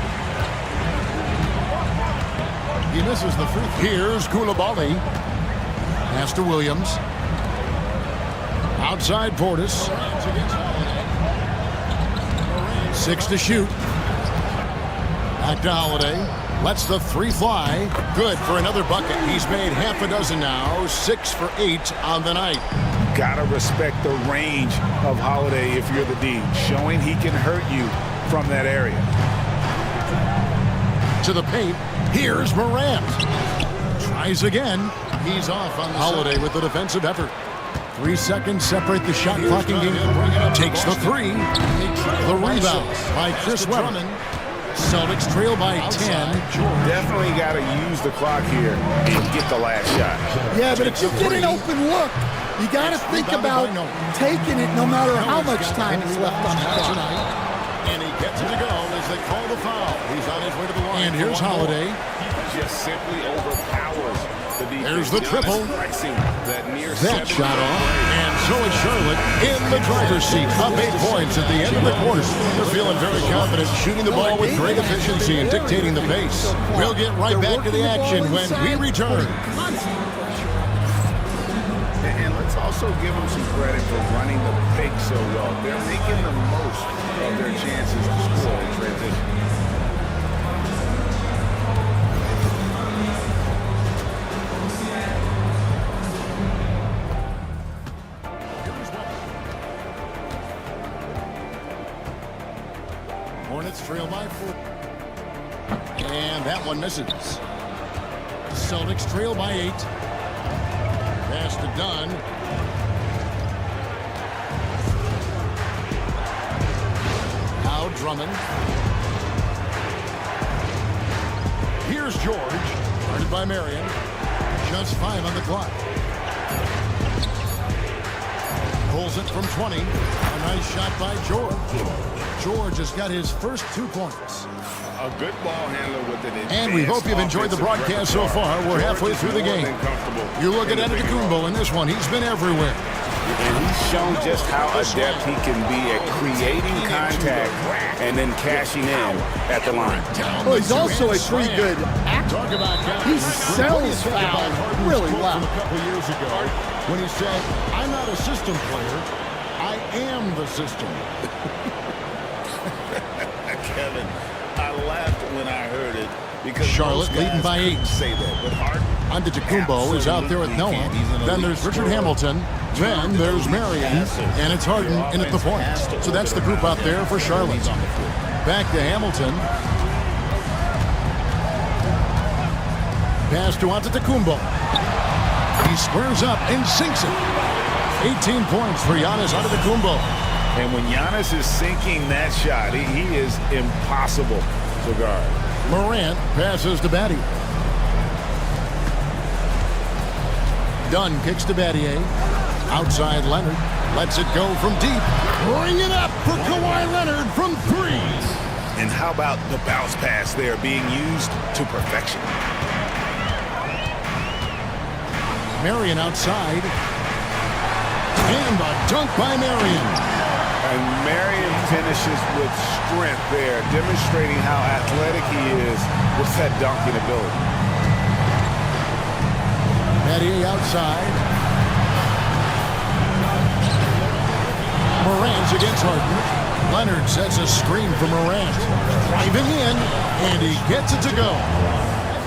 He misses the free throw. Here's Koulibaly. Pass to Williams. Outside Portis. 6 to shoot. Back to Holiday. Lets the 3 fly. Good for another bucket. He's made half a dozen now. 6 for 8 on the night. Gotta respect the range of Holiday if you're the D, showing he can hurt you from that area. To the paint. Here's Morant. Tries again. He's off on the Holiday with the defensive effort. 3 seconds separate the shot clocking game. Takes the 3. The rebound by Chris Webber. Celtics trail by 10. Definitely got to use the clock here and get the last shot. Yeah, but if you get an open look, you got to think about taking it no matter how much time is left on the clock. And he gets it to go as they call the foul. He's on his way to the line. And here's Holiday. Just simply overpowers the defense. There's the triple. That shot off. And so is Charlotte in the driver's seat. Up 8 points at the end of the quarter. They're feeling very confident, shooting the ball with great efficiency and dictating the pace. We'll get right back to the action when we return. And let's also give them some credit for running the pick so well. They're making the most of their chances to score in transition. Hornets trail by 4. And that one misses. Celtics trail by 8. Pass to Dunn. Now Drummond. Here's George. Guarded by Marion. Just 5 on the clock. Pulls it from 20. A nice shot by George. George has got his first 2 points. A good ball handler with an and we hope you've enjoyed the broadcast so far. We're halfway through the game. You look at Antetokounmpo in this one. He's been everywhere. And he's shown just how adept he can be at creating contact and then cashing in at the line. Well, he's also a pretty good actor. He sells fouls really well. A couple years ago when he said, "I'm not a system player. I am the system." Kevin, I laughed when I heard it because Charlotte leading by 8. Say that, but Antetokounmpo is out there with Noah. Then there's Richard Hamilton. Then there's Marion. And it's Harden in at the point. So that's the group out there for Charlotte. Back to Hamilton. Pass to Antetokounmpo. He squares up and sinks it. 18 points for Giannis Antetokounmpo. And when Giannis is sinking that shot, he is impossible to guard. Morant passes to Battier. Dunn kicks to Battier. Outside Leonard. Lets it go from deep. Bring it up for Kawhi Leonard from 3. And how about the bounce pass there being used to perfection? Marion outside. And a dunk by Marion. And Marion finishes with strength there, demonstrating how athletic he is with that dunking ability. Battier outside. Morant's against Harden. Leonard sets a screen for Morant. Driving in, and he gets it to go.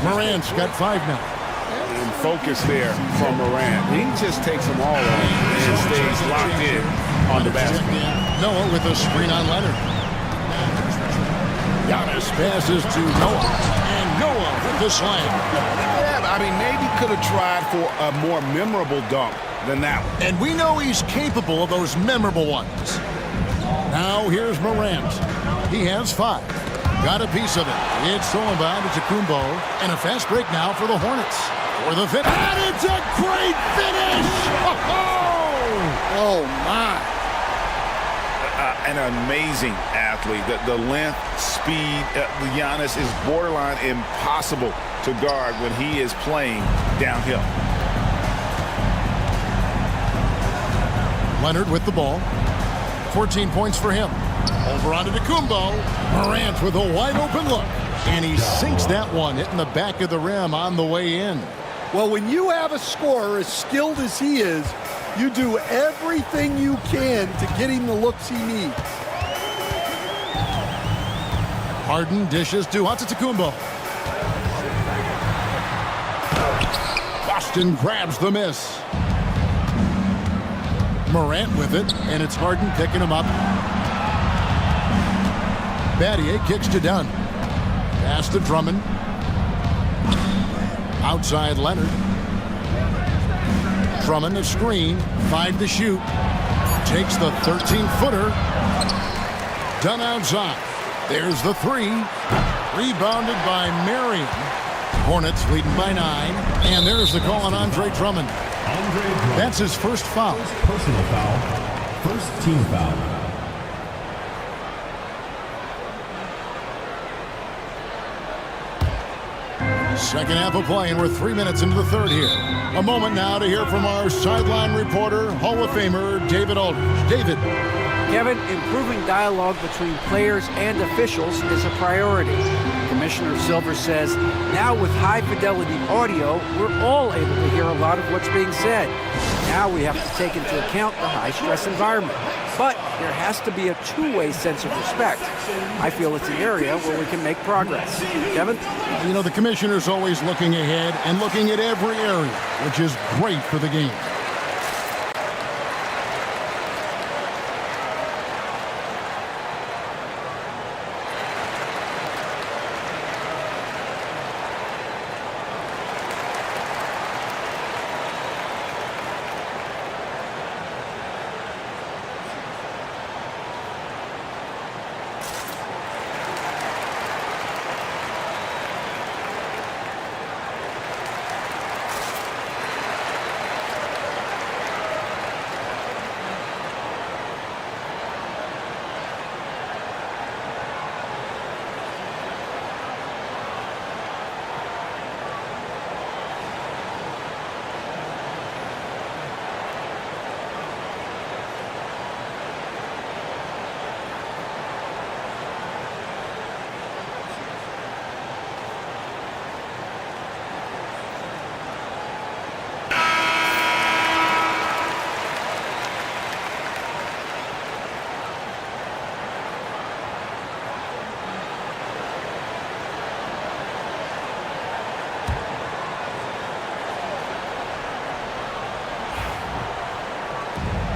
Morant's got 5 now. And focus there from Morant. He just takes them all on and stays locked in on the basket. Noah with a screen on Leonard. Giannis passes to Noah. And Noah with the slam. Yeah, I mean, maybe could have tried for a more memorable dunk than that one. And we know he's capable of those memorable ones. Now here's Morant. He has 5. Got a piece of it. It's stolen by Antetokounmpo. And a fast break now for the Hornets. For the finish. And it's a great finish! Oh, my. An amazing athlete. The length, speed, Giannis is borderline impossible to guard when he is playing downhill. Leonard with the ball. 14 points for him. Over onto Antetokounmpo. Morant with a wide open look. And he sinks that one, hitting the back of the rim on the way in. Well, when you have a scorer as skilled as he is, you do everything you can to get him the looks he needs. Harden dishes to Antetokounmpo. Boston grabs the miss. Morant with it, and it's Harden picking him up. Battier kicks to Dunn. Pass to Drummond. Outside Leonard. Drummond a screen. 5 to shoot. Takes the 13-footer. Dunn outside. There's the 3. Rebounded by Marion. Hornets leading by 9. And there's the call on Andre Drummond. That's his first foul. Personal foul. First team foul. Second half of play, and we're 3 minutes into the third here. A moment now to hear from our sideline reporter, Hall of Famer David Aldridge. David. Kevin, improving dialogue between players and officials is a priority. Commissioner Silver says, now with high-fidelity audio, we're all able to hear a lot of what's being said. Now we have to take into account the high-stress environment. But there has to be a two-way sense of respect. I feel it's an area where we can make progress. Kevin? You know, the commissioner's always looking ahead and looking at every area, which is great for the game.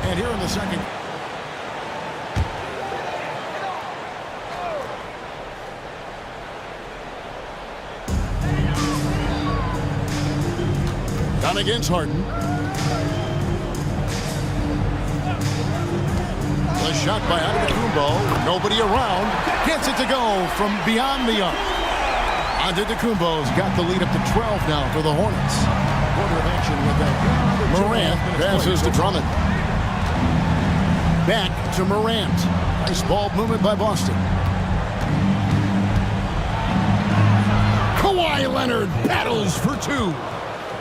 And here in the second. Down against Harden. The shot by Antetokounmpo. Nobody around. Gets it to go from beyond the arc. Antetokounmpo's got the lead up to 12 now for the Hornets. Quarter of action with that. Morant passes to Drummond. Back to Morant. Nice ball movement by Boston. Kawhi Leonard battles for two.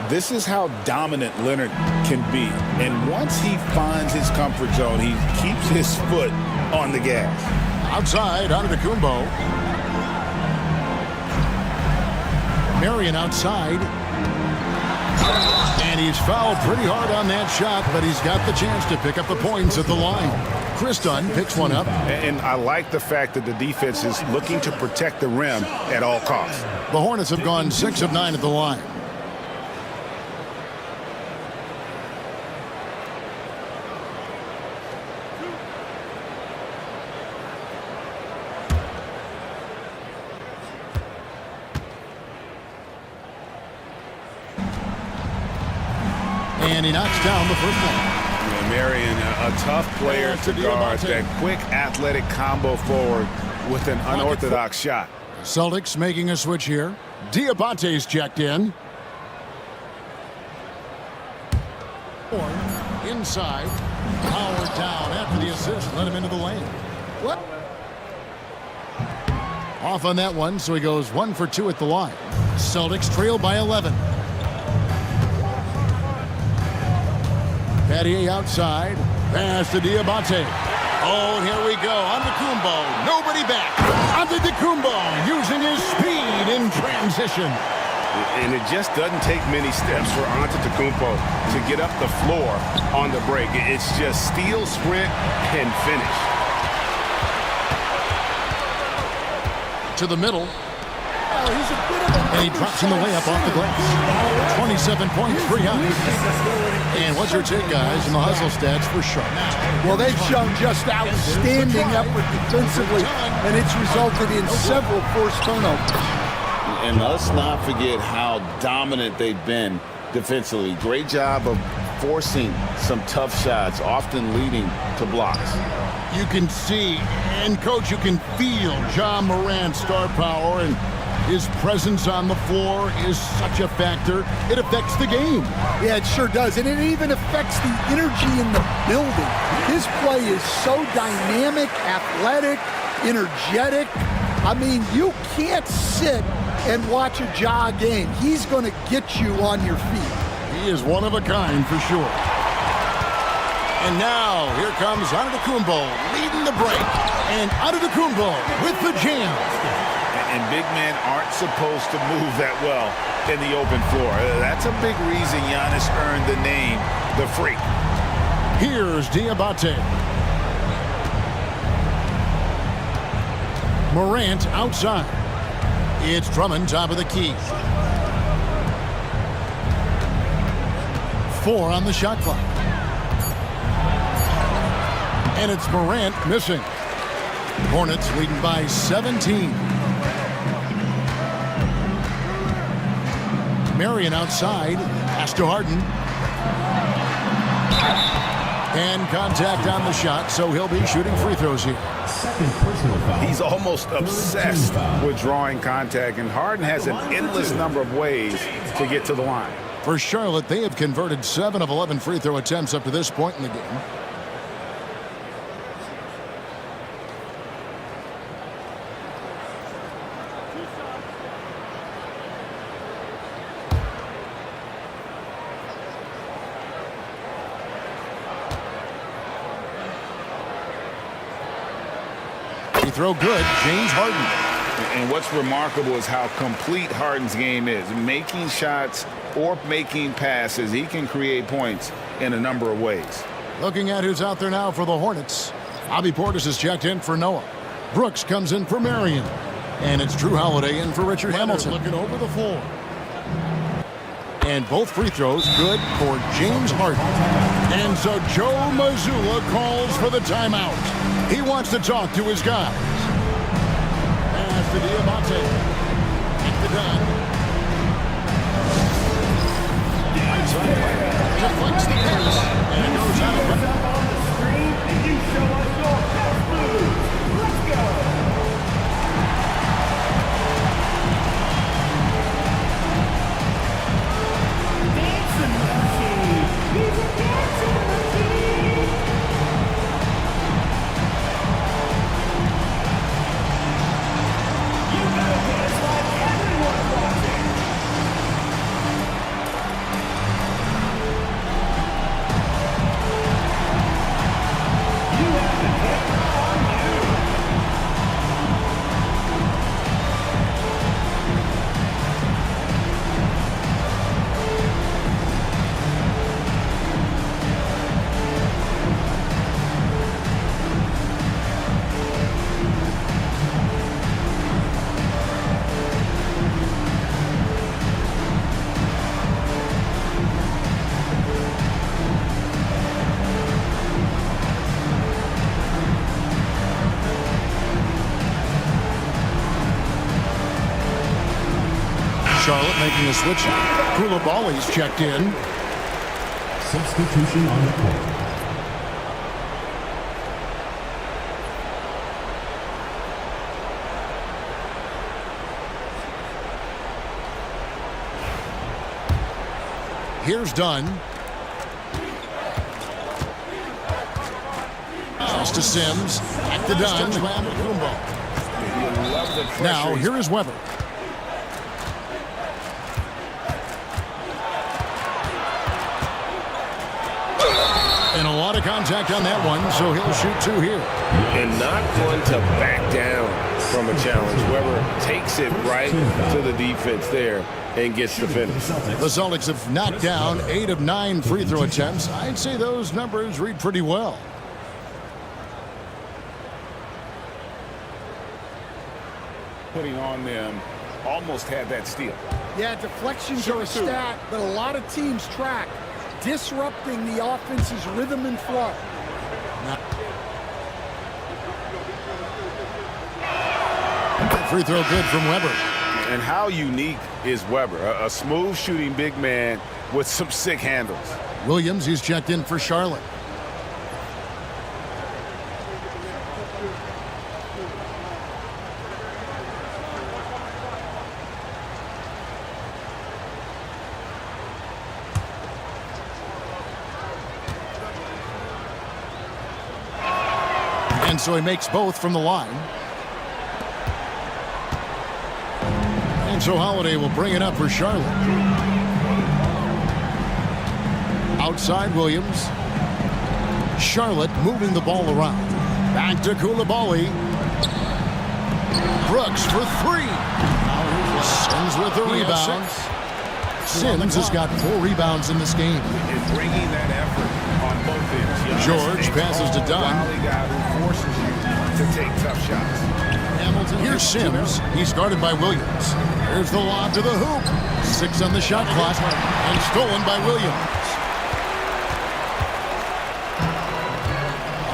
This is how dominant Leonard can be. And once he finds his comfort zone, he keeps his foot on the gas. Outside, Antetokounmpo. Marion outside. And he's fouled pretty hard on that shot, but he's got the chance to pick up the points at the line. Chris Dunn picks one up. And I like the fact that the defense is looking to protect the rim at all costs. The Hornets have gone 6 of 9 at the line. And he knocks down the first one. Marion, a tough player to guard. That quick athletic combo forward with an unorthodox shot. Celtics making a switch here. Diabate's checked in. Inside. Howard down after the assist. Let him into the lane. What? Off on that one, so he goes 1 for 2 at the line. Celtics trail by 11. Pattier outside. Pass to Diabate. Oh, here we go. Antetokounmpo. Nobody back. Antetokounmpo using his speed in transition. And it just doesn't take many steps for Antetokounmpo to get up the floor on the break. It's just steal, sprint, and finish. To the middle. And he drops in the layup off the glass. 27 points, 3 Giannis. And what's your take, guys, in the hustle stats for Charlotte? Well, they've shown just outstanding effort defensively, and it's resulted in several forced turnovers. And let's not forget how dominant they've been defensively. Great job of forcing some tough shots, often leading to blocks. You can see, and Coach, you can feel Ja Morant's star power, and his presence on the floor is such a factor. It affects the game. Yeah, it sure does. And it even affects the energy in the building. His play is so dynamic, athletic, energetic. I mean, you can't sit and watch a Ja game. He's going to get you on your feet. He is one of a kind for sure. And now, here comes Antetokounmpo leading the break. And Antetokounmpo with the jam. And big men aren't supposed to move that well in the open floor. That's a big reason Giannis earned the name, the Freak. Here's Diabate. Morant outside. It's Drummond, top of the key. 4 on the shot clock. And it's Morant missing. Hornets leading by 17. Marion outside. Pass to Harden. And contact on the shot, so he'll be shooting free throws here. Second personal foul. He's almost obsessed with drawing contact, and Harden has an endless number of ways to get to the line. For Charlotte, they have converted 7 of 11 free throw attempts up to this point in the game. Throw good, James Harden. And what's remarkable is how complete Harden's game is. Making shots or making passes, he can create points in a number of ways. Looking at who's out there now for the Hornets. Bobby Portis is checked in for Noah. Brooks comes in for Marion. And it's Drew Holiday in for Richard Hamilton. Looking over the floor. And both free throws good for James Harden. And so Joe Mazzulla calls for the timeout. He wants to talk to his guys. Pass to Diamante. At the gun. Deflects the pass. And goes out of making a switch. Koulibaly's checked in. Substitution on the court. Here's Dunn. Pass to Sims. Back to Dunn. Now, here is Weber. And a lot of contact on that one, so he'll shoot two here. And not one to back down from a challenge. Weber takes it right to the defense there and gets the finish. The Celtics have knocked down 8 of 9 free throw attempts. I'd say those numbers read pretty well. Putting on them, almost had that steal. Yeah, deflections are a stat that a lot of teams track, disrupting the offense's rhythm and flow. Free throw good from Weber. And how unique is Weber? A smooth shooting big man with some sick handles. Williams, he's checked in for Charlotte. And so he makes both from the line. And so Holiday will bring it up for Charlotte. Outside Williams. Charlotte moving the ball around. Back to Koulibaly. Brooks for three. Sims with the rebound. Sims has got 4 rebounds in this game. And bringing that effort on both ends. George passes to Dunn. Guy who forces you to take tough shots. Here's Sims. He's guarded by Williams. Here's the lob to the hoop. 6 on the shot clock. And stolen by Williams.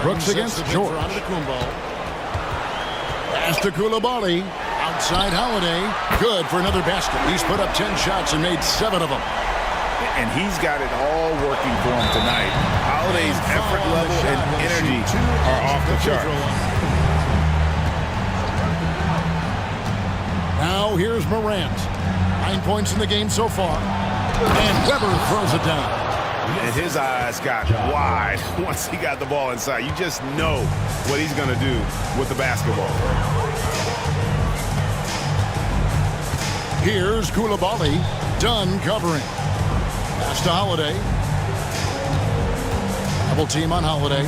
Brooks against George. Pass to Koulibaly. Outside Holiday. Good for another basket. He's put up 10 shots and made 7 of them. And he's got it all working for him tonight. Holiday's effort level and energy are off the charts. Now here's Morant. 9 points in the game so far. And Weber throws it down. And his eyes got wide once he got the ball inside. You just know what he's going to do with the basketball. Here's Koulibaly. Dunn covering. Pass to Holiday. Double team on Holiday.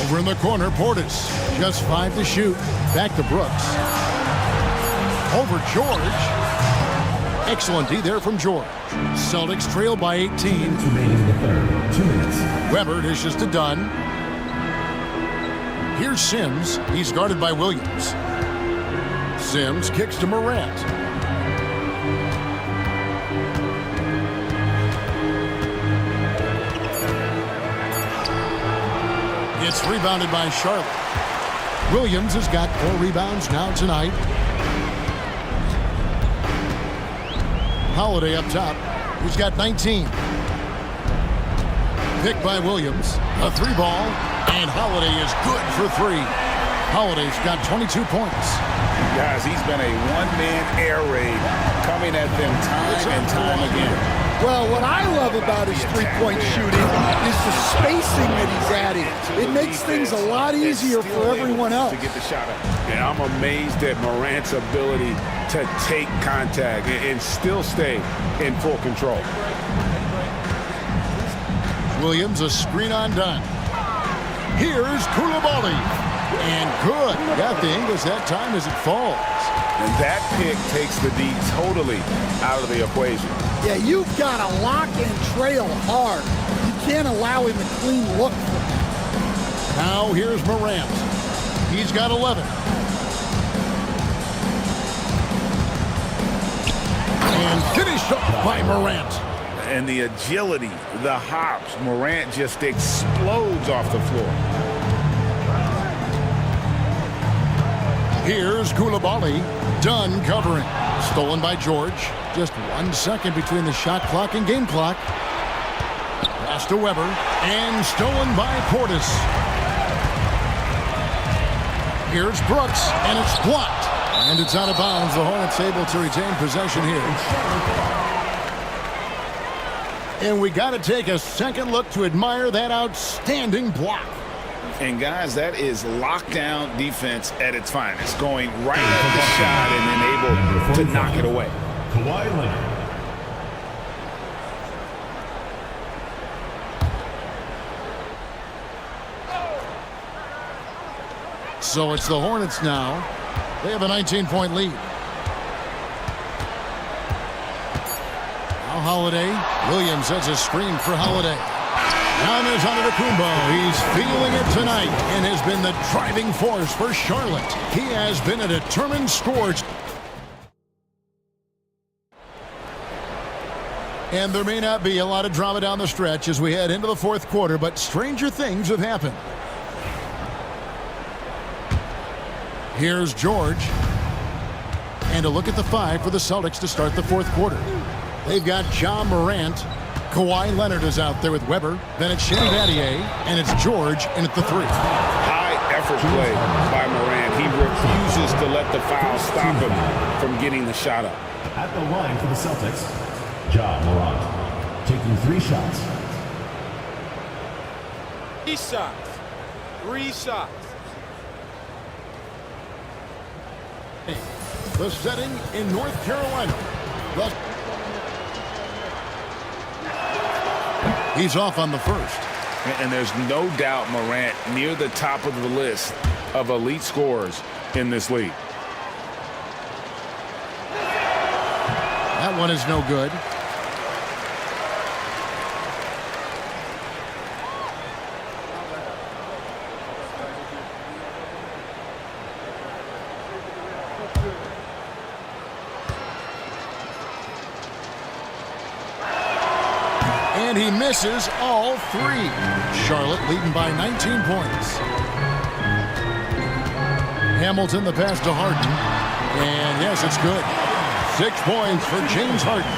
Over in the corner, Portis. Just 5 to shoot. Back to Brooks. Over George. Excellent D there from George. Celtics trail by 18. Remaining in the third. 2 minutes. Weber dishes to Dunn. Here's Sims. He's guarded by Williams. Sims kicks to Morant. It's rebounded by Charlotte. Williams has got 4 rebounds now tonight. Holiday up top. He's got 19. Picked by Williams. A 3 ball. And Holiday is good for 3. Holiday's got 22 points. Guys, he's been a one-man air raid coming at them time and time again. Well, what I love about his three-point shooting is the spacing that he's adding. It makes things a lot easier for everyone else. To get the shot up. And I'm amazed at Morant's ability to take contact and still stay in full control. Williams, a screen on Dunn. Here's Koulibaly. And good. Got the English that time as it falls. And that pick takes the D totally out of the equation. Yeah, you've got to lock and trail hard. You can't allow him a clean look. Now here's Morant. He's got 11. And finished up by Morant. And the agility, the hops, Morant just explodes off the floor. Here's Koulibaly. Dunn covering. Stolen by George. Just 1 second between the shot clock and game clock. Pass to Weber. And stolen by Portis. Here's Brooks, and it's blocked. And it's out of bounds. The Hornets able to retain possession here. And we got to take a second look to admire that outstanding block. And guys, that is lockdown defense at its finest. Going right at the shot and then able to knock it away. Kawhi Leonard. So it's the Hornets now. They have a 19-point lead. Now Holiday. Williams sets a screen for Holiday. Giannis Antetokounmpo. He's feeling it tonight and has been the driving force for Charlotte. He has been a determined scorer. And there may not be a lot of drama down the stretch as we head into the fourth quarter, but stranger things have happened. Here's George. And a look at the 5 for the Celtics to start the fourth quarter. They've got John Morant. Kawhi Leonard is out there with Weber. Then it's Shane Battier. And it's George in at the 3. High effort play by Morant. He refuses to let the foul stop him from getting the shot up. At the line for the Celtics, Ja Morant, taking 3 shots. 3 shots. 3 shots. The setting in North Carolina. He's off on the first. And there's no doubt Morant near the top of the list of elite scorers in this league. That one is no good. And he misses all 3. Charlotte leading by 19 points. Hamilton the pass to Harden. And yes, it's good. 6 points for James Harden.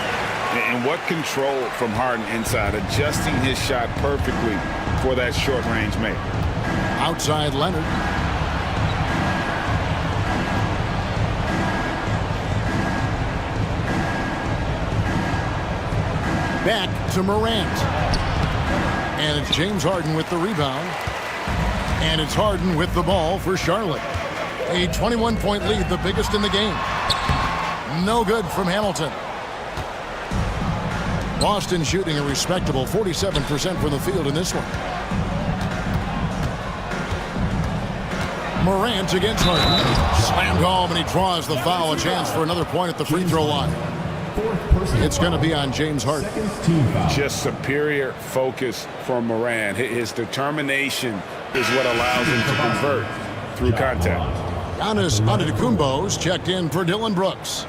And what control from Harden inside, adjusting his shot perfectly for that short range make. Outside Leonard. Back to Morant. And it's James Harden with the rebound. And it's Harden with the ball for Charlotte. A 21-point lead, the biggest in the game. No good from Hamilton. Boston shooting a respectable 47% from the field in this one. Morant against Harden. Slammed home, and he draws the foul. A chance for another point at the free throw line. It's going to be on James Harden. Just superior focus for Morant. His determination is what allows him to convert through contact. Giannis Antetokounmpo's checked in for Dylan Brooks.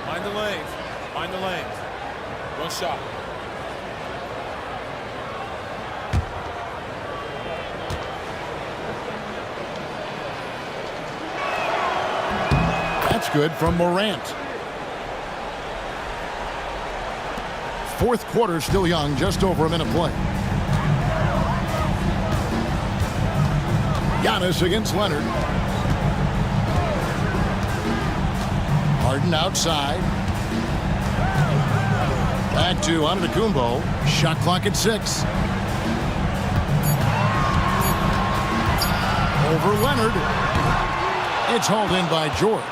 Mind the lanes. Mind the lanes. One shot. That's good from Morant. Fourth quarter still young, just over a minute play. Giannis against Leonard. Harden outside. Back to Antetokounmpo. Shot clock at 6. Over Leonard. It's hauled in by George.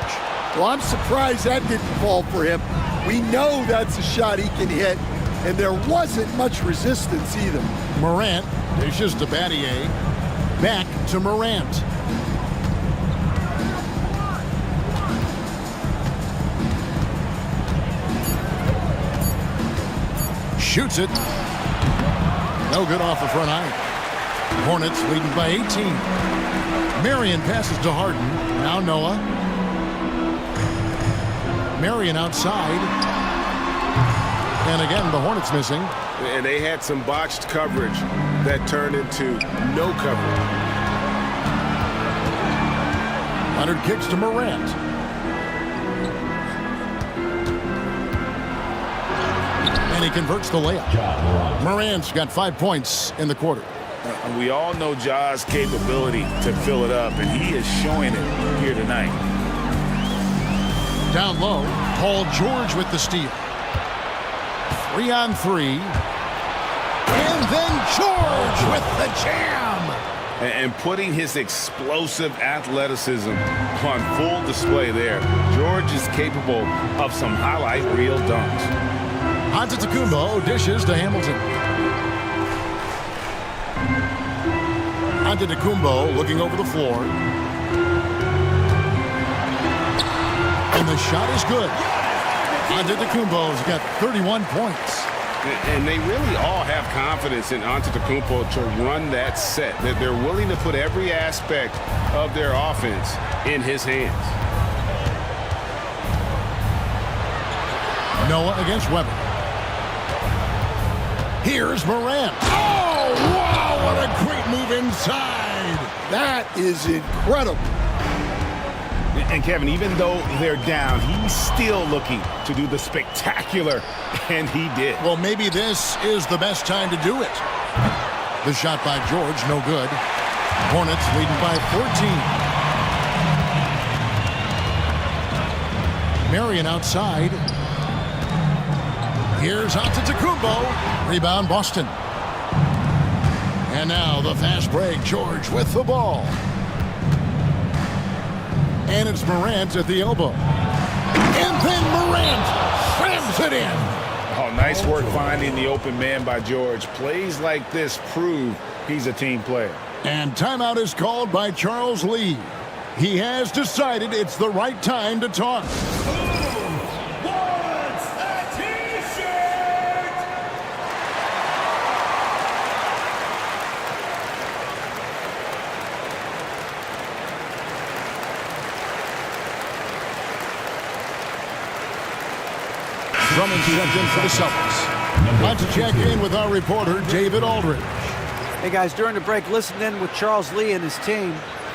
Well, I'm surprised that didn't fall for him. We know that's a shot he can hit, and there wasn't much resistance either. Morant dishes to Battier. Back to Morant. Shoots it. No good off the front iron. Hornets leading by 18. Marion passes to Harden. Now Noah. Marion outside. And again, the Hornets missing. And they had some botched coverage that turned into no coverage. Leonard kicks to Morant. And he converts the layup. Morant's got 5 points in the quarter. We all know Ja's capability to fill it up, and he is showing it here tonight. Down low, Paul George with the steal. 3 on 3. And then George with the jam. And putting his explosive athleticism on full display there. George is capable of some highlight reel dunks. Antetokounmpo dishes to Hamilton. Antetokounmpo looking over the floor. And the shot is good. Antetokounmpo's got 31 points. And they really all have confidence in Antetokounmpo to run that set, that they're willing to put every aspect of their offense in his hands. Noah against Weber. Here's Morant. Oh, wow, what a great move inside. That is incredible. And Kevin, even though they're down, he's still looking to do the spectacular, and he did. Well, maybe this is the best time to do it. The shot by George, no good. Hornets leading by 14. Marion outside. Here's Antetokounmpo. Rebound, Boston. And now the fast break. George with the ball. And it's Morant at the elbow. And then Morant slams it in. Oh, nice work finding the open man by George. Plays like this prove he's a team player. And timeout is called by Charles Lee. He has decided it's the right time to talk. Drummond checked in for the Celtics. About to check in with our reporter, David Aldridge. Hey guys, during the break, listen in with Charles Lee and his team.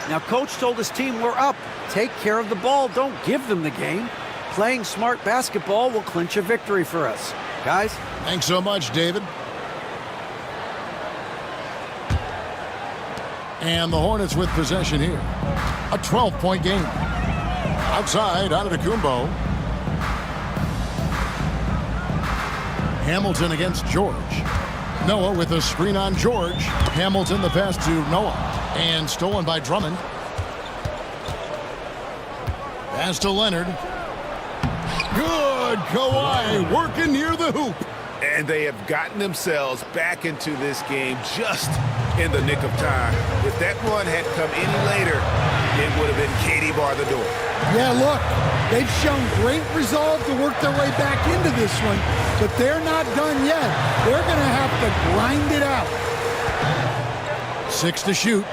Now, coach told his team, we're up. Take care of the ball. Don't give them the game. Playing smart basketball will clinch a victory for us. Guys? Thanks so much, David. And the Hornets with possession here. A 12-point game. Outside, Antetokounmpo. Hamilton against George. Noah with a screen on George. Hamilton the pass to Noah. And stolen by Drummond. Pass to Leonard. Good. Kawhi working near the hoop. And they have gotten themselves back into this game just in the nick of time. If that run had come any later, it would have been Katie bar the door. Yeah, look, they've shown great resolve to work their way back into this one, but they're not done yet. They're going to have to grind it out. 6 to shoot.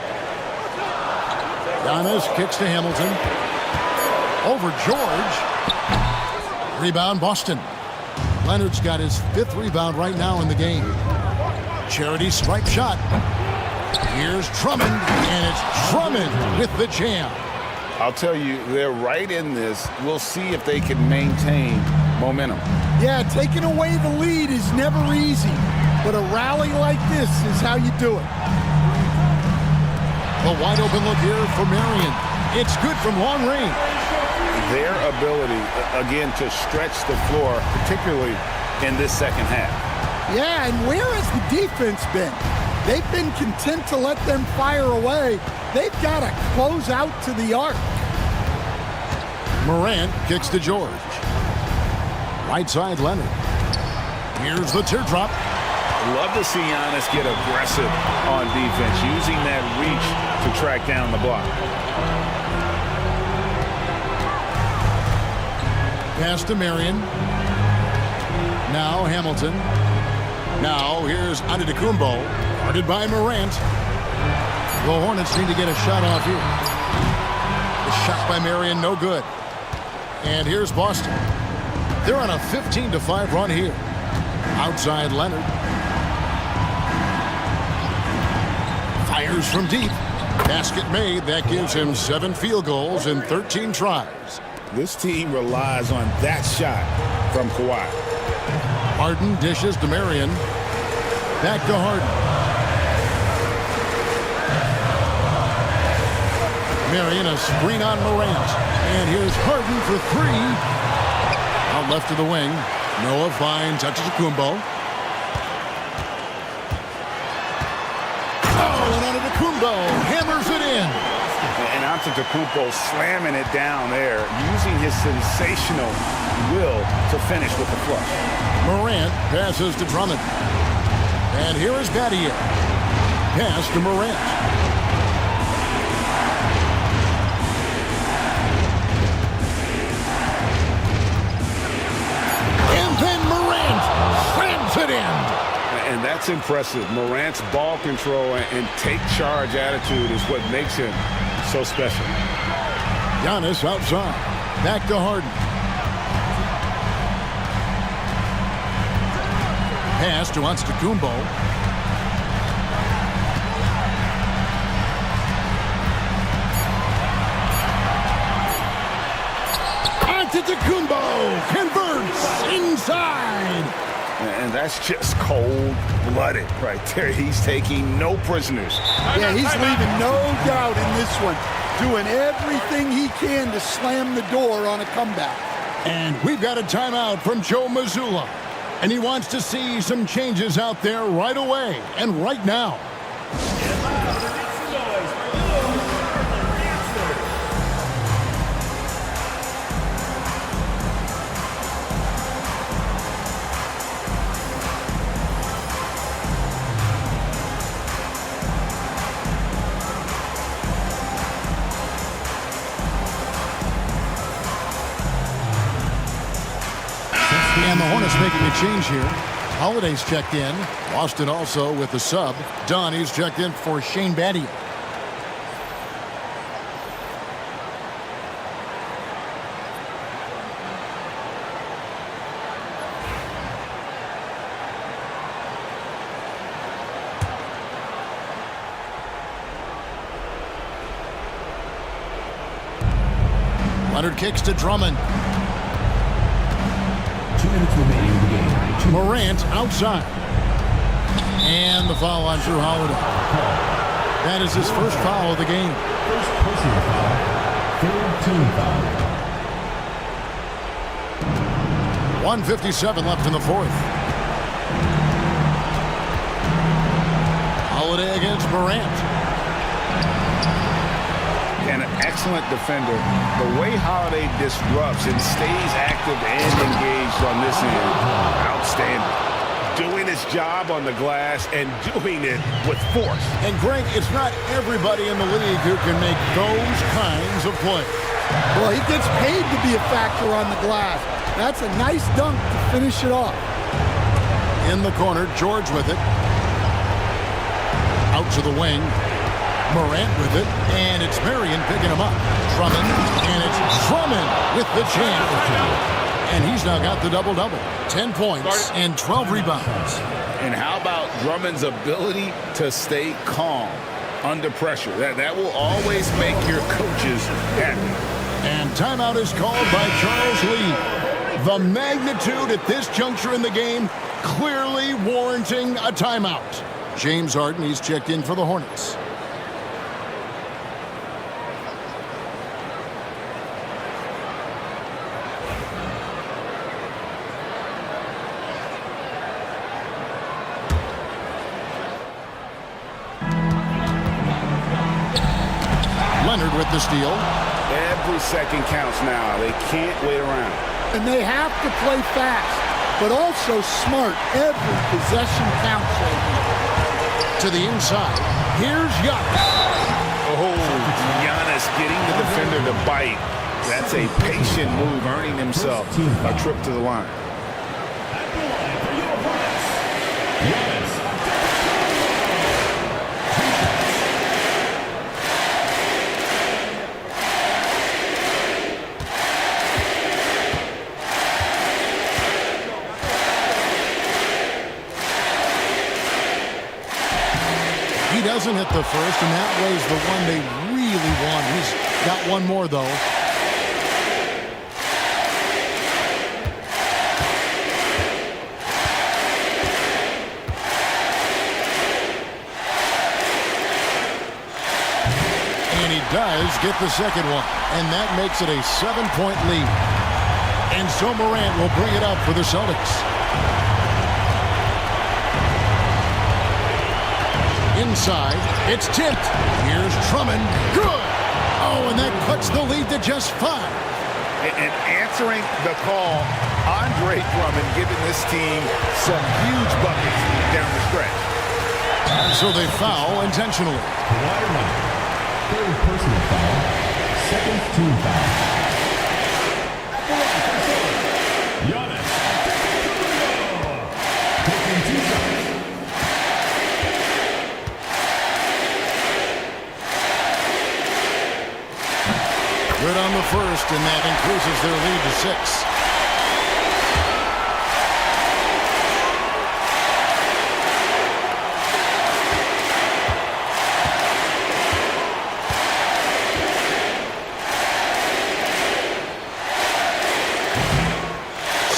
Giannis kicks to Hamilton. Over George. Rebound, Boston. Leonard's got his 5th rebound right now in the game. Charity stripe shot. Here's Drummond, and it's Drummond with the jam. I'll tell you, they're right in this. We'll see if they can maintain momentum. Yeah, taking away the lead is never easy, but a rally like this is how you do it. A wide open look here for Marion. It's good from long range. Their ability, again, to stretch the floor, particularly in this second half. Yeah, and where has the defense been? They've been content to let them fire away. They've got to close out to the arc. Morant kicks to George. Right side, Leonard. Here's the teardrop. Love to see Giannis get aggressive on defense, using that reach to track down the block. Pass to Marion. Now Hamilton. Now here's Antetokounmpo. Guarded by Morant. The Hornets need to get a shot off here. The shot by Marion, no good. And here's Boston. They're on a 15-5 run here. Outside Leonard. Fires from deep. Basket made. That gives him 7 field goals in 13 tries. This team relies on that shot from Kawhi. Harden dishes to Marion. Back to Harden. Marion, a screen on Morant. And here's Harden for 3. Out left to the wing. Noah finds Antetokounmpo. Oh, and Antetokounmpo hammers it in. And Antetokounmpo slamming it down there, using his sensational will to finish with the flush. Morant passes to Drummond. And here is Battier. Pass to Morant. And then Morant slams it in. And that's impressive. Morant's ball control and take charge attitude is what makes him so special. Giannis outside. Back to Harden. Pass to Antetokounmpo. Antetokounmpo converts inside. And that's just cold-blooded right there. He's taking no prisoners. Yeah, he's leaving no doubt in this one. Doing everything he can to slam the door on a comeback. And we've got a timeout from Joe Mazzulla. And he wants to see some changes out there right away and right now. And the Hornets making a change here. Holiday's checked in. Boston also with the sub. Donnie's checked in for Shane Battier. Leonard kicks to Drummond. 2 minutes remaining in the game. Morant outside. And the foul on Drew Holiday. That is his first foul of the game. First personal foul. Third team foul. 1:57 left in the fourth. Holiday against Morant. And an excellent defender. The way Holiday disrupts and stays active and engaged on this end, outstanding. Doing his job on the glass and doing it with force. And Greg, it's not everybody in the league who can make those kinds of plays. Well, he gets paid to be a factor on the glass. That's a nice dunk to finish it off. In the corner, George with it. Out to the wing. Morant with it, and it's Marion picking him up. Drummond, and it's Drummond with the champ. And he's now got the double-double. 10 points and 12 rebounds. And how about Drummond's ability to stay calm under pressure? That will always make your coaches happy. And timeout is called by Charles Lee. The magnitude at this juncture in the game clearly warranting a timeout. James Harden, he's checked in for the Hornets. Leonard with the steal. Every second counts now. They can't wait around. And they have to play fast, but also smart. Every possession counts right here. To the inside. Here's Giannis. Oh, Giannis getting the defender to bite. That's a patient move, earning himself a trip to the line. doesn't hit the first, and that was the one they really want. He's got one more, though. And he does get the second one, and that makes it a 7-point lead. And so Morant will bring it up for the Celtics. Inside, it's tipped. Here's Drummond. Good. Oh, and that cuts the lead to just 5. And answering the call, Andre Drummond giving this team some huge buckets down the stretch. And so they foul intentionally. Third personal foul. Second team foul. Giannis. Taking 2 shots. Good on the first, and that increases their lead to 6.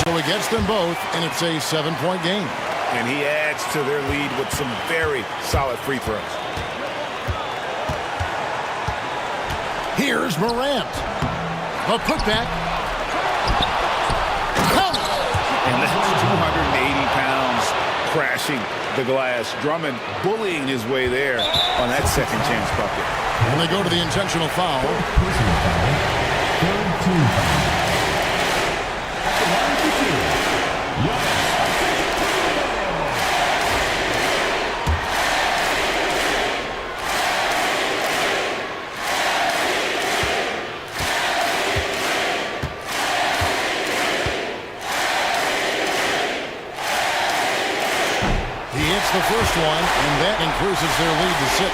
So he gets them both, and it's a 7-point game. And he adds to their lead with some very solid free throws. Here's Morant. A putback. And that's 280 pounds crashing the glass. Drummond bullying his way there on that second chance bucket. And they go to the intentional foul. Personal foul. Third team foul. At the line for 2. Giannis. The first one, and that increases their lead to 6.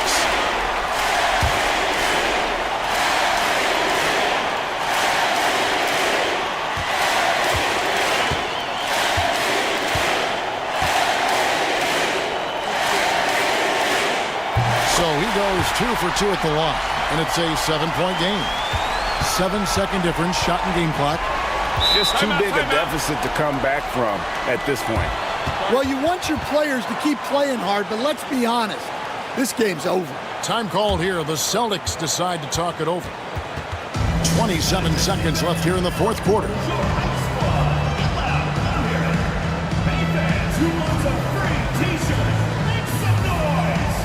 So he goes 2 for 2 at the line, and it's a 7-point game. 7-second difference, shot and game clock. Just too big a deficit to come back from at this point. Well, you want your players to keep playing hard, but let's be honest. This game's over. Time called here. The Celtics decide to talk it over. 27 seconds left here in the fourth quarter. Hey fans, who wants a free t-shirt? Make some noise!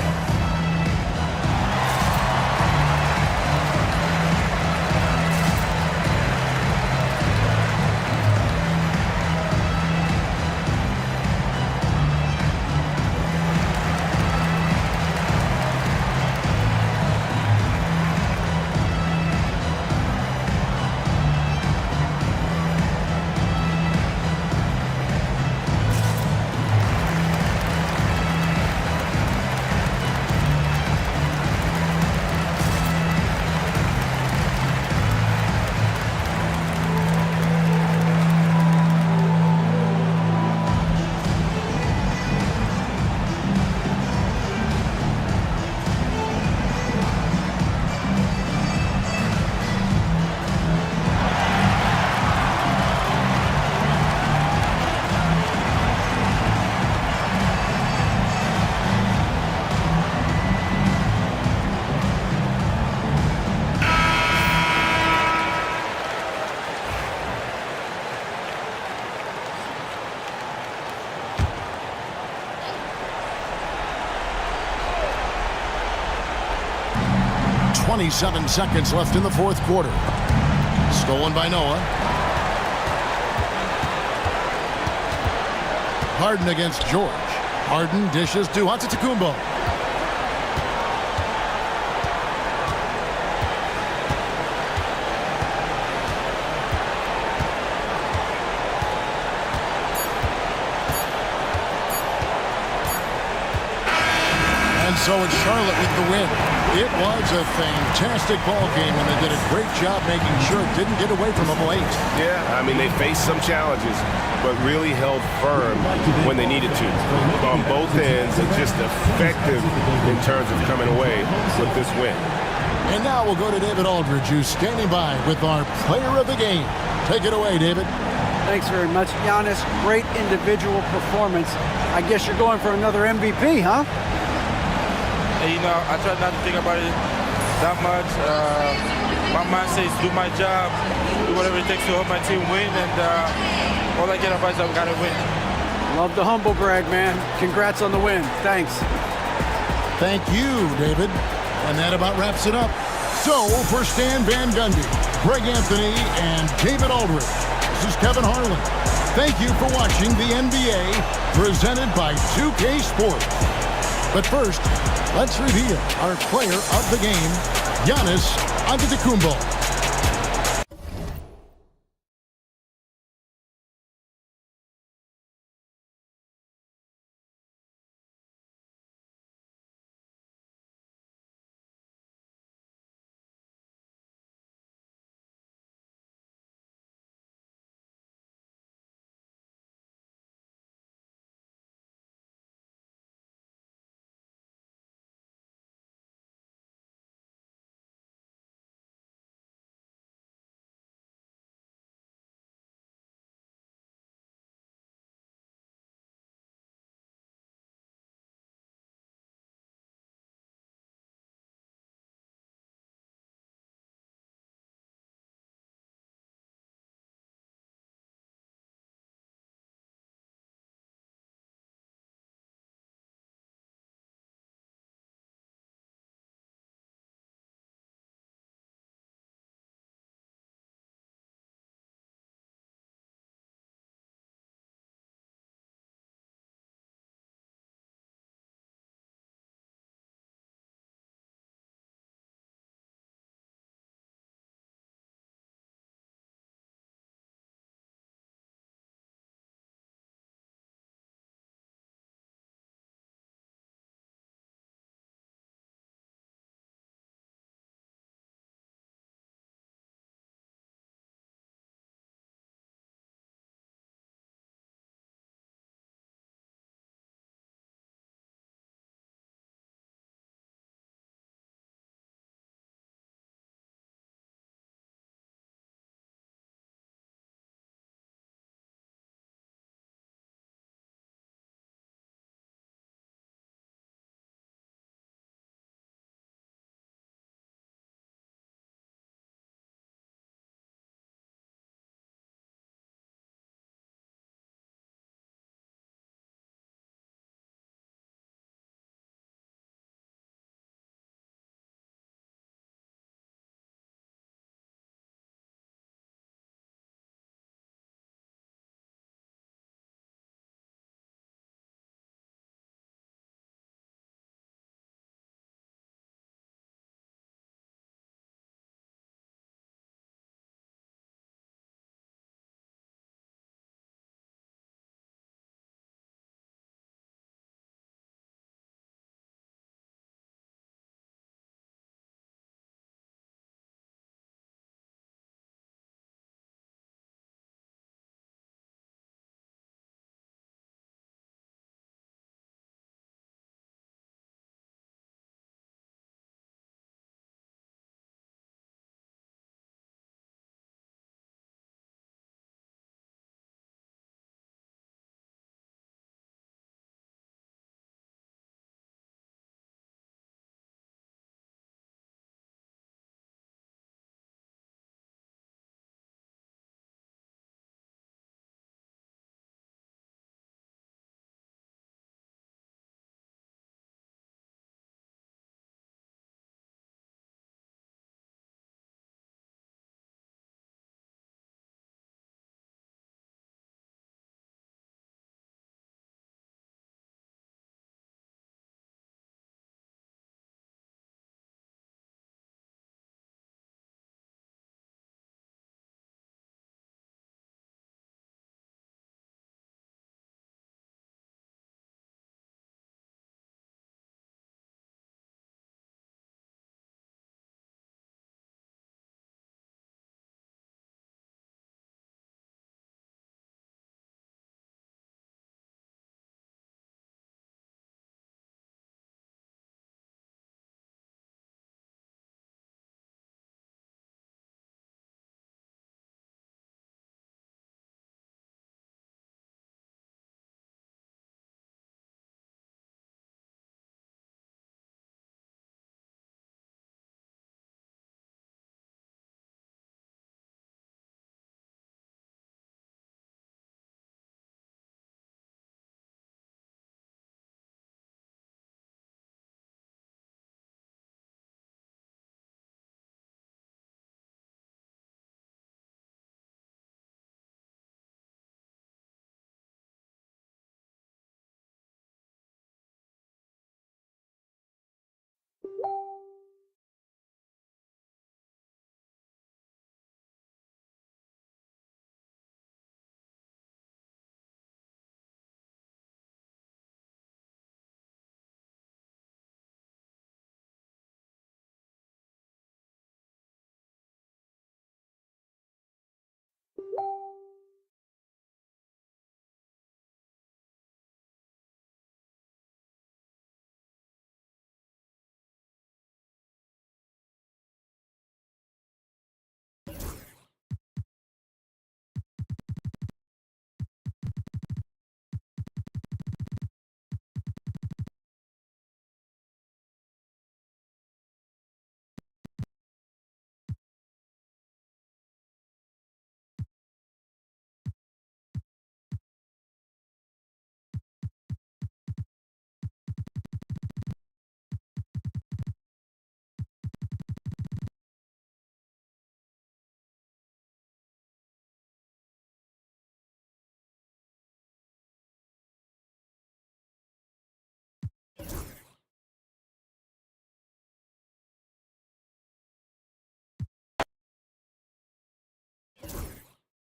.27 seconds left in the fourth quarter. Stolen by Noah. Harden against George. Harden dishes to Antetokounmpo. And so it's Charlotte with the win. It was a fantastic ball game, and they did a great job making sure it didn't get away from them late. Yeah, I mean, they faced some challenges, but really held firm when they needed to on both ends and just effective in terms of coming away with this win. And now we'll go to David Aldridge, who's standing by with our player of the game. Take it away, David. Thanks very much, Giannis. Great individual performance. I guess you're going for another MVP, huh? And, you know, I try not to think about it that much. My mindset is do my job, do whatever it takes to help my team win, and all I get advice is I've got to win. Love the humble brag, man. Congrats on the win. Thanks. Thank you, David. And that about wraps it up. So, for Stan Van Gundy, Greg Anthony, and David Aldridge, this is Kevin Harlan. Thank you for watching the NBA presented by 2K Sports. But first, let's reveal our player of the game, Giannis Antetokounmpo.